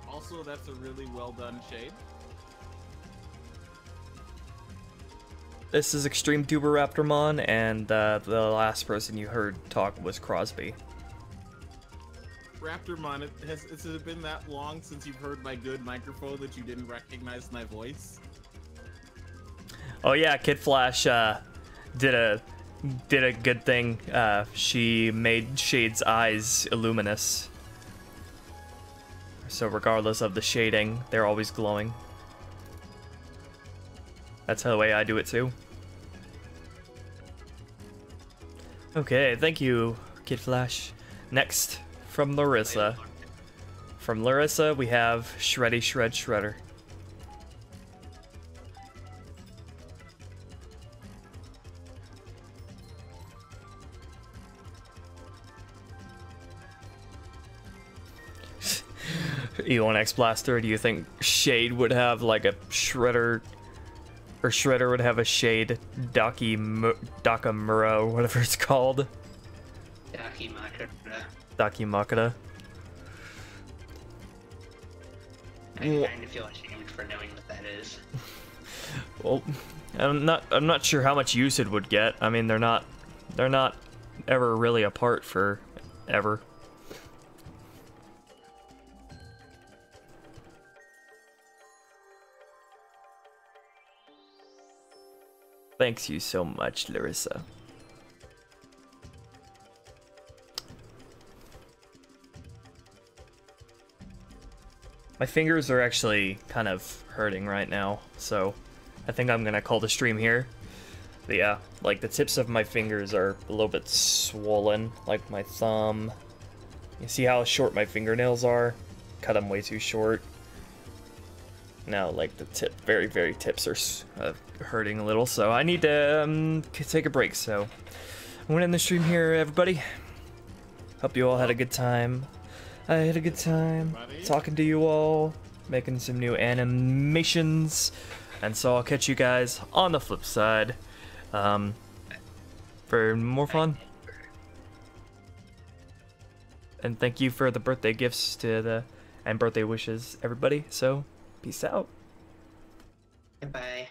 Also, that's a really well done shade. This is XtremetuberVII, and the last person you heard talk was Crosby. Raptormon, has it been that long since you've heard my good microphone that you didn't recognize my voice? Oh yeah, Kid Flash did a good thing. She made Shade's eyes luminous. So regardless of the shading, they're always glowing. That's the way I do it too. Okay, thank you, Kid Flash. Next, from Larissa. From Larissa, we have Shreddy Shred Shredder. E1X Blaster, do you think Shade would have like a Shredder, or Shredder would have a Shade Dakamura, whatever it's called? Dakimakura. I kind of feel ashamed for knowing what that is. Well, I'm not sure how much use it would get. I mean, they're not ever really apart for ever. Thanks you so much, Larissa. My fingers are actually kind of hurting right now, so I think I'm gonna call the stream here. But yeah, like the tips of my fingers are a little bit swollen, like my thumb. You see how short my fingernails are? Cut them way too short. Now, like the very tips are hurting a little, so I need to take a break. So I'm gonna end the stream here, everybody. Hope you all had a good time. I had a good time talking to you all, making some new animations, and so I'll catch you guys on the flip side for more fun. And thank you for the birthday gifts and birthday wishes, everybody. So peace out. Goodbye.